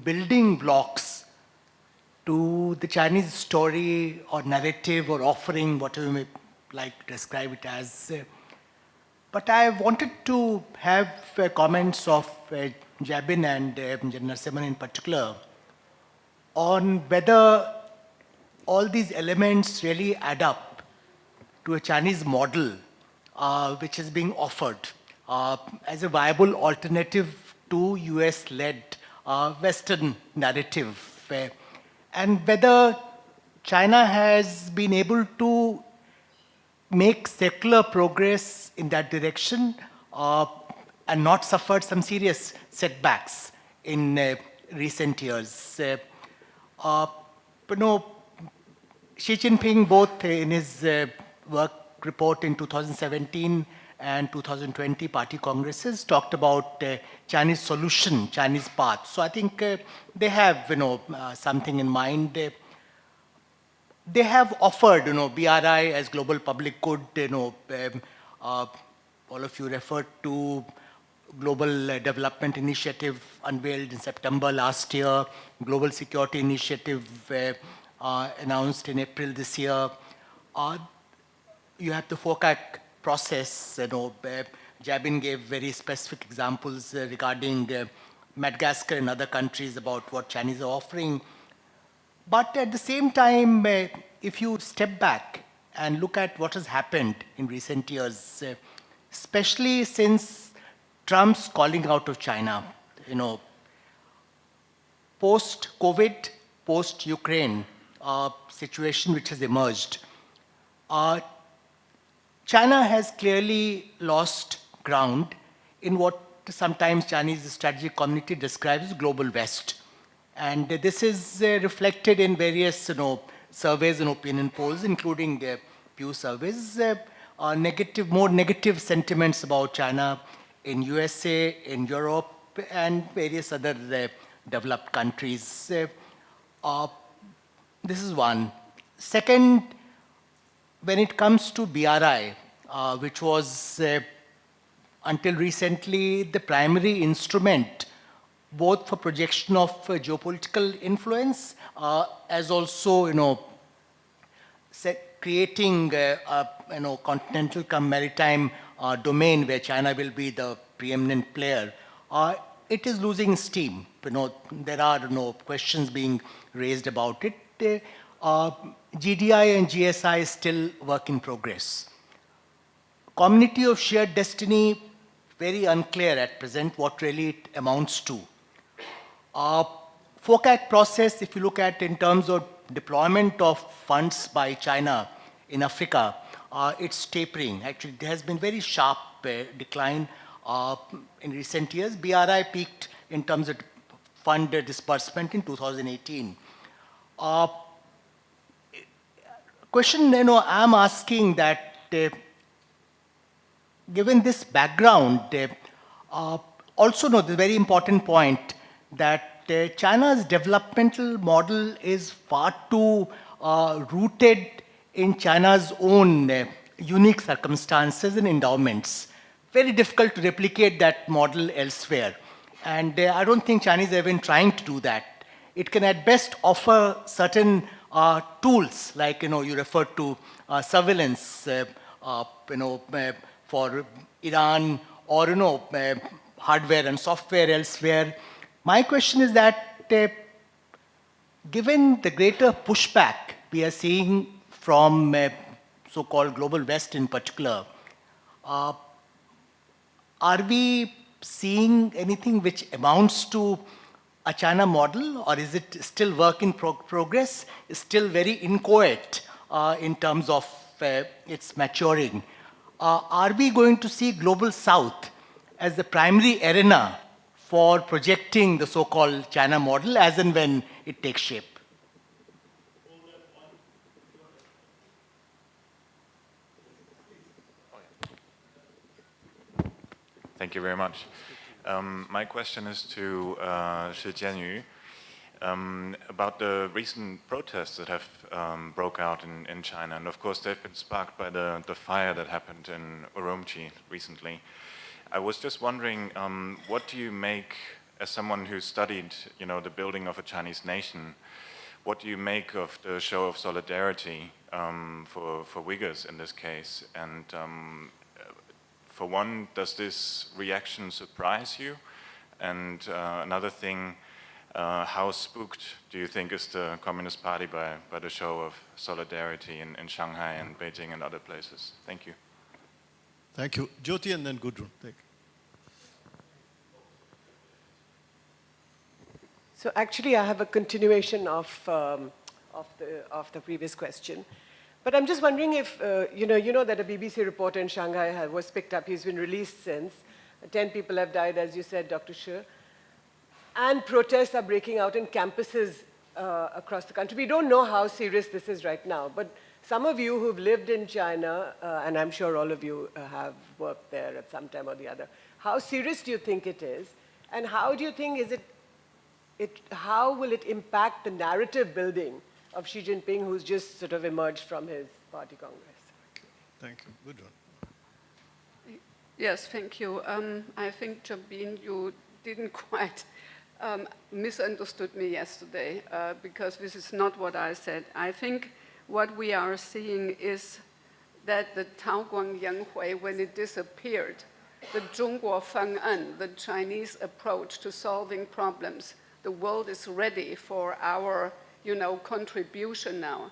building blocks to the Chinese story or narrative or offering, whatever you may like to describe it as. But I wanted to have comments of Jabin and General Narasimhan in particular on whether all these elements really add up to a Chinese model which is being offered as a viable alternative to US-led Western narrative. And whether China has been able to make secular progress in that direction and not suffered some serious setbacks in recent years. You know, Xi Jinping, both in his work report in 2017 and 2020 party congresses, talked about Chinese solution, Chinese path. So I think they have, something in mind. They have offered, BRI as global public good. All of you referred to Global Development Initiative unveiled in September last year, Global Security Initiative announced in April this year. You have the FOCAC process. Jabin gave very specific examples regarding Madagascar and other countries about what Chinese are offering. But at the same time, if you step back and look at what has happened in recent years, especially since Trump's calling out of China, post-COVID, post-Ukraine situation which has emerged, China has clearly lost ground in what sometimes Chinese strategic community describes as global West. And this is reflected in various surveys and opinion polls, including Pew surveys, more negative sentiments about China in USA, in Europe, and various other developed countries. This is one. Second, when it comes to BRI, which was until recently the primary instrument both for projection of geopolitical influence as also creating a continental come maritime domain where China will be the preeminent player, it is losing steam. There are questions being raised about it. GDI and GSI is still work in progress. Community of shared destiny, very unclear at present what really it amounts to. FOCAC process, if you look at in terms of deployment of funds by China in Africa, it's tapering. Actually, there has been very sharp decline in recent years. BRI peaked in terms of fund disbursement in 2018. Question I'm asking that given this background, also the very important point that China's developmental model is far too rooted in China's own unique circumstances and endowments. Very difficult to replicate that model elsewhere. And I don't think Chinese have been trying to do that. It can at best offer certain tools, like you referred to surveillance, for Iran, or hardware and software elsewhere. My question is that given the greater pushback we are seeing from so-called global West in particular, are we seeing anything which amounts to a China model, or is it still work in progress? It's still very inchoate in terms of its maturing. Are we going to see Global South as the primary arena for projecting the so-called China model as and when it takes shape? Thank you very much. My question is to Chien-yu. about the recent protests that have broke out in China. And of course, they've been sparked by the fire that happened in Urumqi recently. I was just wondering, what do you make, as someone who studied, the building of a Chinese nation, what do you make of the show of solidarity for Uyghurs in this case? And for one, does this reaction surprise you? And another thing, how spooked do you think is the Communist Party by the show of solidarity in Shanghai and Beijing and other places? Thank you. Thank you. Jyoti and then Gudrun. Thank you. So actually, I have a continuation of the previous question. But I'm just wondering if, you know that a BBC reporter in Shanghai was picked up. He's been released since. 10 people have died, as you said, Dr. Shih. And protests are breaking out in campuses across the country. We don't know how serious this is right now, but some of you who've lived in China, and I'm sure all of you have worked there at some time or the other, how serious do you think it is? And how do you think how will it impact the narrative building of Xi Jinping, who's just sort of emerged from his party congress? Thank you. Good one. Yes, thank you. I think, Jabin, you didn't quite misunderstood me yesterday because this is not what I said. I think what we are seeing is that the Taoguang Yanghui, when it disappeared, the Zhongguo Fang'an, the Chinese approach to solving problems, the world is ready for our, contribution now.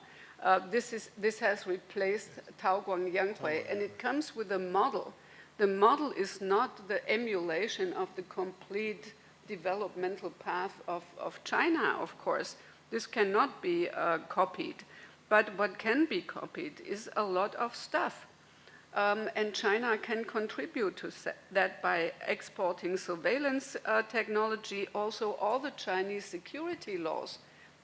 This has replaced Taoguang Yanghui, and it comes with a model. The model is not the emulation of the complete developmental path of China, of course. This cannot be copied. But what can be copied is a lot of stuff. And China can contribute to that by exporting surveillance technology. Also, all the Chinese security laws,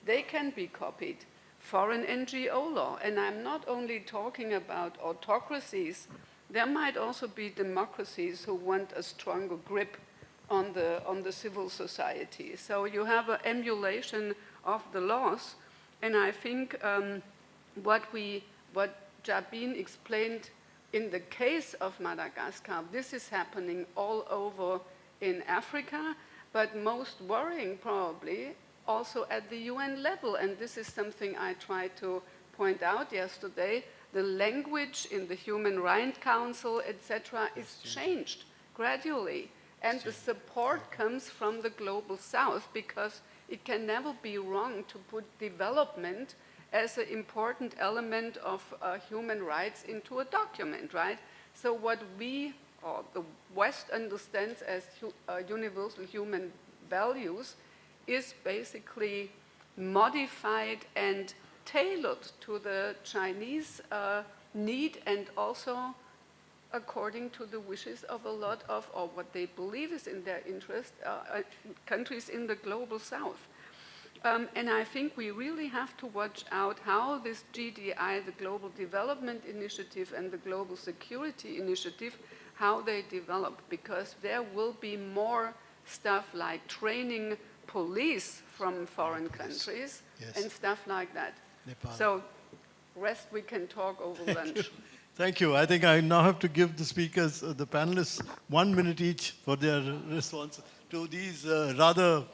they can be copied. Foreign NGO law, and I'm not only talking about autocracies, there might also be democracies who want a stronger grip on the civil society. So you have an emulation of the laws, and I think what Jabin explained in the case of Madagascar, this is happening all over in Africa, but most worrying probably also at the UN level, and this is something I tried to point out yesterday. The language in the Human Rights Council, etc., is changed gradually. And the support comes from the global south because it can never be wrong to put development as an important element of human rights into a document, right? So what we, or the West, understands as universal human values is basically modified and tailored to the Chinese need and also according to the wishes of a lot of, or what they believe is in their interest, countries in the global south. And I think we really have to watch out how this GDI, the Global Development Initiative, and the Global Security Initiative, how they develop, because there will be more stuff like training police from foreign countries and stuff like that. Nepal. So rest we can talk over lunch. Thank you. I think I now have to give the speakers, the panelists, 1 minute each for their response to these rather,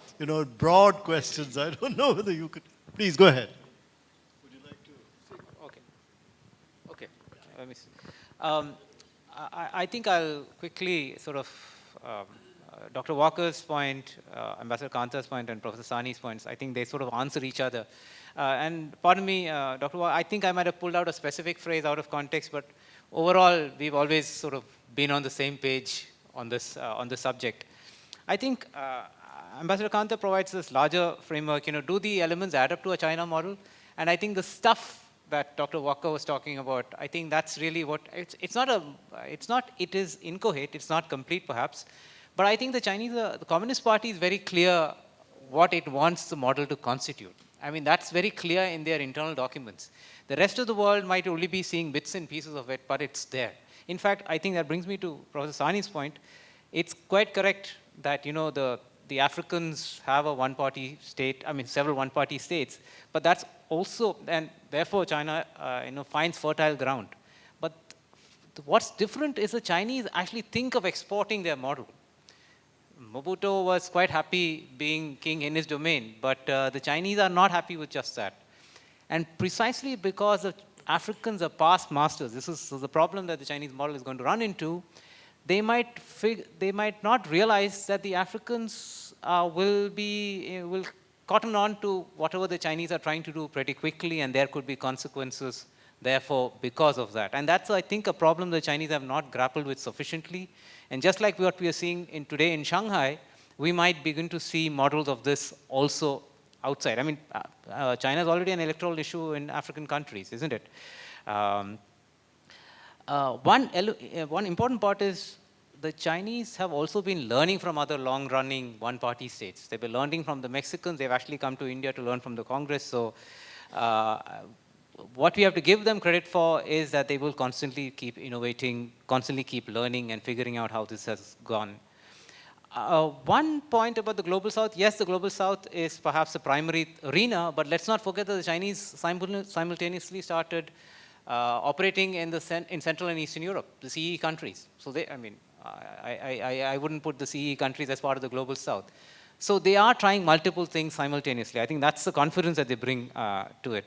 broad questions. I don't know whether you could. Please go ahead. Would you like to? Okay. Let me see. I think I'll quickly sort of, Dr. Walker's point, Ambassador Kanta's point, and Professor Sani's points, I think they sort of answer each other. And pardon me, Dr. Walker, I think I might have pulled out a specific phrase out of context, but overall, we've always sort of been on the same page on this subject. I think Ambassador Kanta provides this larger framework, do the elements add up to a China model? And I think the stuff that Dr. Walker was talking about, I think that's really what, it is inchoate, it's not complete perhaps, but I think the Communist Party is very clear what it wants the model to constitute. I mean, that's very clear in their internal documents. The rest of the world might only be seeing bits and pieces of it, but it's there. In fact, I think that brings me to Professor Sani's point. It's quite correct that, the Africans have a one-party state, I mean, several one-party states, but that's also, and therefore China, finds fertile ground. But what's different is the Chinese actually think of exporting their model. Mobutu was quite happy being king in his domain, but the Chinese are not happy with just that. And precisely because the Africans are past masters, this is the problem that the Chinese model is going to run into. They might not realize that the Africans will cotton on to whatever the Chinese are trying to do pretty quickly, and there could be consequences, therefore, because of that. And that's, I think, a problem the Chinese have not grappled with sufficiently. And just like what we are seeing today in Shanghai, we might begin to see models of this also outside. I mean, China is already an electoral issue in African countries, isn't it? One important part is the Chinese have also been learning from other long-running one-party states. They've been learning from the Mexicans. They've actually come to India to learn from the Congress. So what we have to give them credit for is that they will constantly keep innovating, constantly keep learning and figuring out how this has gone. One point about the Global South, yes, the Global South is perhaps the primary arena, but let's not forget that the Chinese simultaneously started operating in Central and Eastern Europe, the CE countries. So I wouldn't put the CE countries as part of the Global South. So they are trying multiple things simultaneously. I think that's the confidence that they bring to it.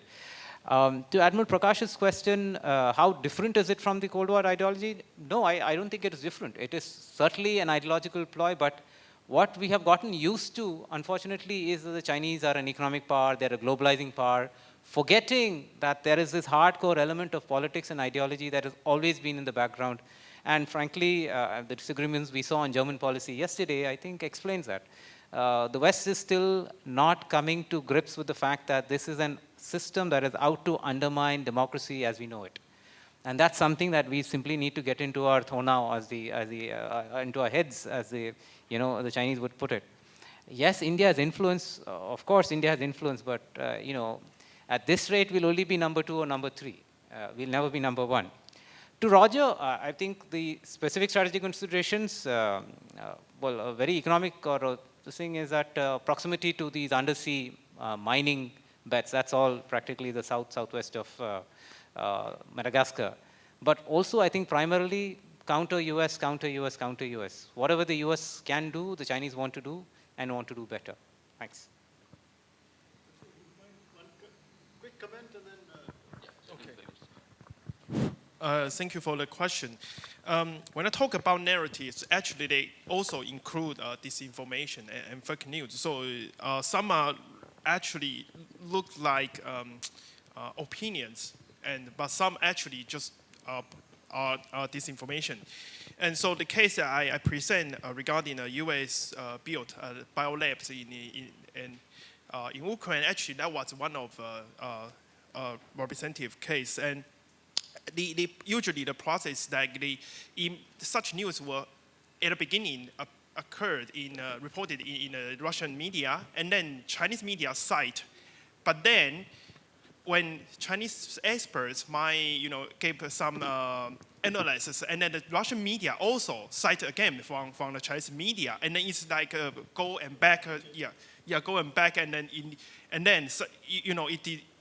To Admiral Prakash's question, how different is it from the Cold War ideology? No, I don't think it is different. It is certainly an ideological ploy, but what we have gotten used to, unfortunately, is that the Chinese are an economic power, they're a globalizing power, forgetting that there is this hardcore element of politics and ideology that has always been in the background. And frankly, the disagreements we saw on German policy yesterday, I think, explains that. The West is still not coming to grips with the fact that this is a system that is out to undermine democracy as we know it. And that's something that we simply need to get into our thonao, into our heads, as the Chinese would put it. Yes, India has influence. Of course, India has influence, but at this rate, we'll only be number 2 or number 3. We'll never be number 1. To Roger, I think the specific strategic considerations, a very economic the thing is that proximity to these undersea mining beds, that's all practically the southwest of Madagascar. But also, I think primarily counter-US, counter-US, counter-US. Whatever the US can do, the Chinese want to do and want to do better. Thanks. One quick comment and then... Thank you for the question. When I talk about narratives, actually they also include disinformation and fake news. So some are actually look like opinions, but some actually just are disinformation. And so the case that I present regarding a US built biolabs in Ukraine, actually that was one of representative case. And usually the process that such news were at the beginning occurred reported in Russian media and then Chinese media cite, but then when Chinese experts gave some analysis, and then the Russian media also cite again from the Chinese media, and then it's like go and back, go and back, and then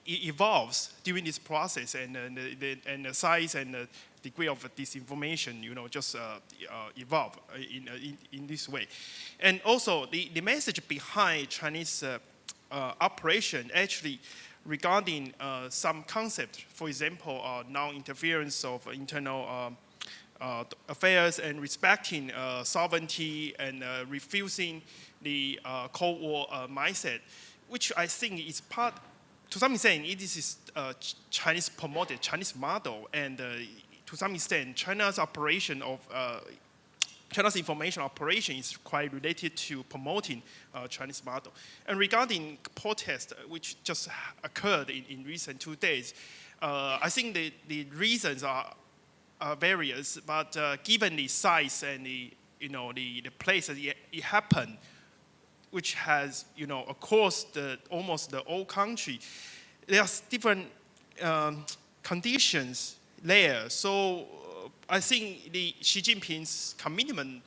it evolves during this process, and the size and the degree of disinformation, just evolve in this way. And also, the message behind Chinese operation actually regarding some concept, for example, non-interference of internal affairs and respecting sovereignty and refusing the Cold War mindset, which I think is part. To some extent, this is Chinese promoted, Chinese model, and to some extent, China's information operation is quite related to promoting Chinese model. And regarding protest, which just occurred in recent 2 days, I think the reasons are various, but given the size and the place that it happened, which has, across almost the whole country, there's different conditions there. So I think the Xi Jinping's commitment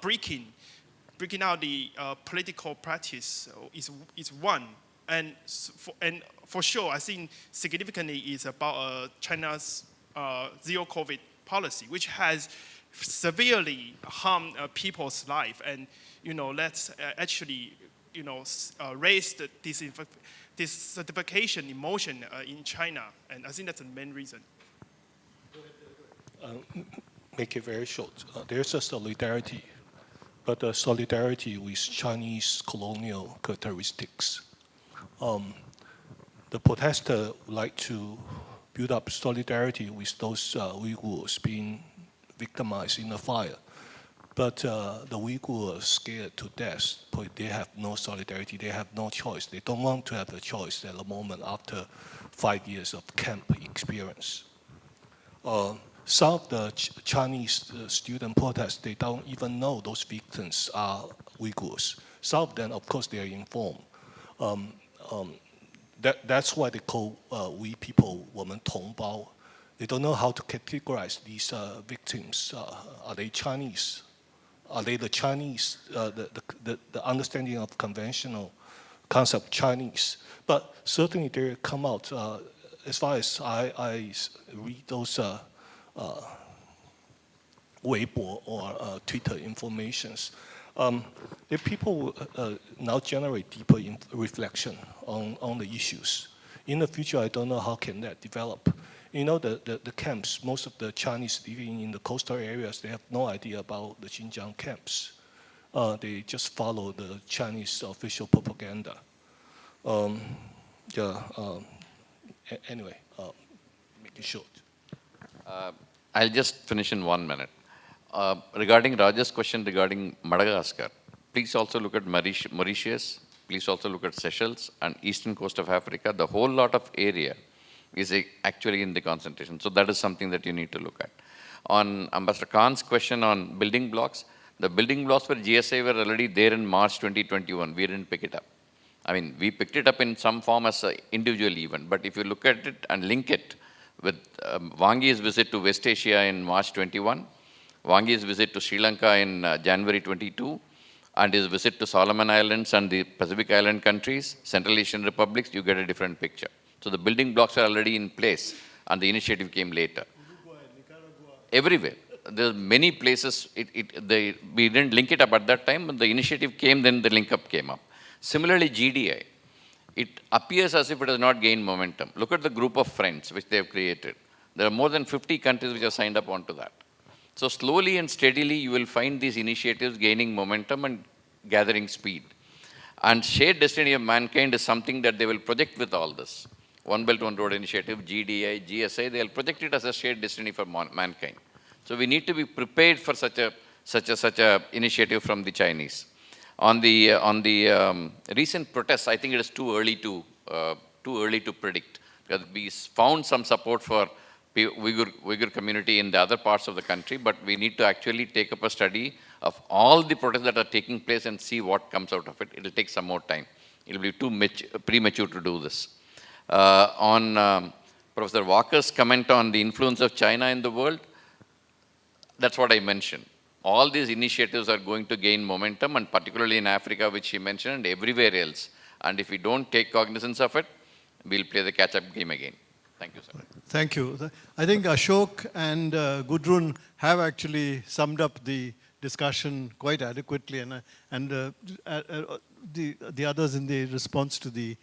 breaking breaking out the political practice is one. And for sure, I think significantly is about China's zero COVID policy, which has severely harmed people's life. And, let's actually, raise this certification emotion in China. And I think that's the main reason. Make it very short. There's a solidarity, but a solidarity with Chinese colonial characteristics. The protester would like to build up solidarity with those Uyghurs being victimized in the fire. But the Uyghurs are scared to death. They have no solidarity. They have no choice. They don't want to have a choice at the moment after 5 years of camp experience. Some of the Chinese student protests, they don't even know those victims are Uyghurs. Some of them, of course, they are informed. That's why they call we people, 我们同胞. They don't know how to categorize these victims. Are they Chinese? Are they the Chinese, the understanding of conventional concept Chinese? But certainly they come out, as far as I read those Weibo or Twitter informations, the people now generate deeper reflection on the issues. In the future, I don't know how can that develop. The camps, most of the Chinese living in the coastal areas, they have no idea about the Xinjiang camps. They just follow the Chinese official propaganda. Anyway, make it short. I'll just finish in 1 minute. Regarding Raja's question regarding Madagascar, please also look at Mauritius, please also look at Seychelles and eastern coast of Africa. The whole lot of area is actually in the concentration. So that is something that you need to look at. On Ambassador Khan's question on building blocks, the building blocks for GSA were already there in March 2021. We didn't pick it up. I mean, we picked it up in some form as an individual event, but if you look at it and link it with Wang Yi's visit to West Asia in March 21, Wang Yi's visit to Sri Lanka in January 22, and his visit to Solomon Islands and the Pacific Island countries, Central Asian republics, you get a different picture. So the building blocks are already in place, and the initiative came later. Everywhere. There are many places, we didn't link it up at that time, but the initiative came, then the link up came up. Similarly, GDI, it appears as if it has not gained momentum. Look at the group of friends which they have created. There are more than 50 countries which have signed up onto that. So slowly and steadily, you will find these initiatives gaining momentum and gathering speed. And shared destiny of mankind is something that they will project with all this. One Belt, One Road initiative, GDI, GSA, they'll project it as a shared destiny for mankind. So we need to be prepared for such a initiative from the Chinese. On the recent protests, I think it is too early to predict, because we found some support for Uyghur community in the other parts of the country, but we need to actually take up a study of all the protests that are taking place and see what comes out of it. It will take some more time. It will be too premature to do this. On Professor Walker's comment on the influence of China in the world, that's what I mentioned. All these initiatives are going to gain momentum, and particularly in Africa, which he mentioned, and everywhere else. And if we don't take cognizance of it, we'll play the catch-up game again. Thank you, sir. Thank you. I think Ashok and Gudrun have actually summed up the discussion quite adequately, and the others in the response to the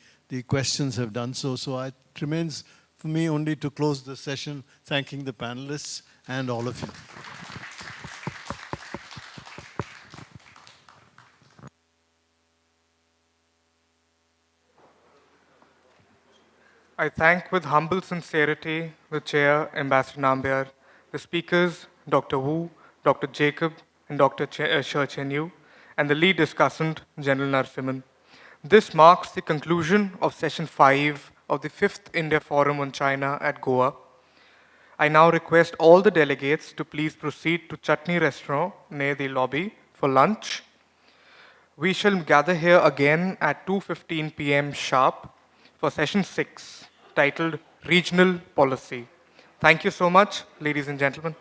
questions have done so. So it remains for me only to close the session, thanking the panelists and all of you. I thank with humble sincerity the Chair, Ambassador Nambiar, the speakers, Dr. Wu, Dr. Jacob, and Dr. Chien-yu, and the lead discussant, General Narasimhan. This marks the conclusion of Session 5 of the 5th India Forum on China at Goa. I now request all the delegates to please proceed to Chutney Restaurant near the lobby for lunch. We shall gather here again at 2:15 p.m. sharp for Session 6, titled Regional Policy. Thank you so much, ladies and gentlemen.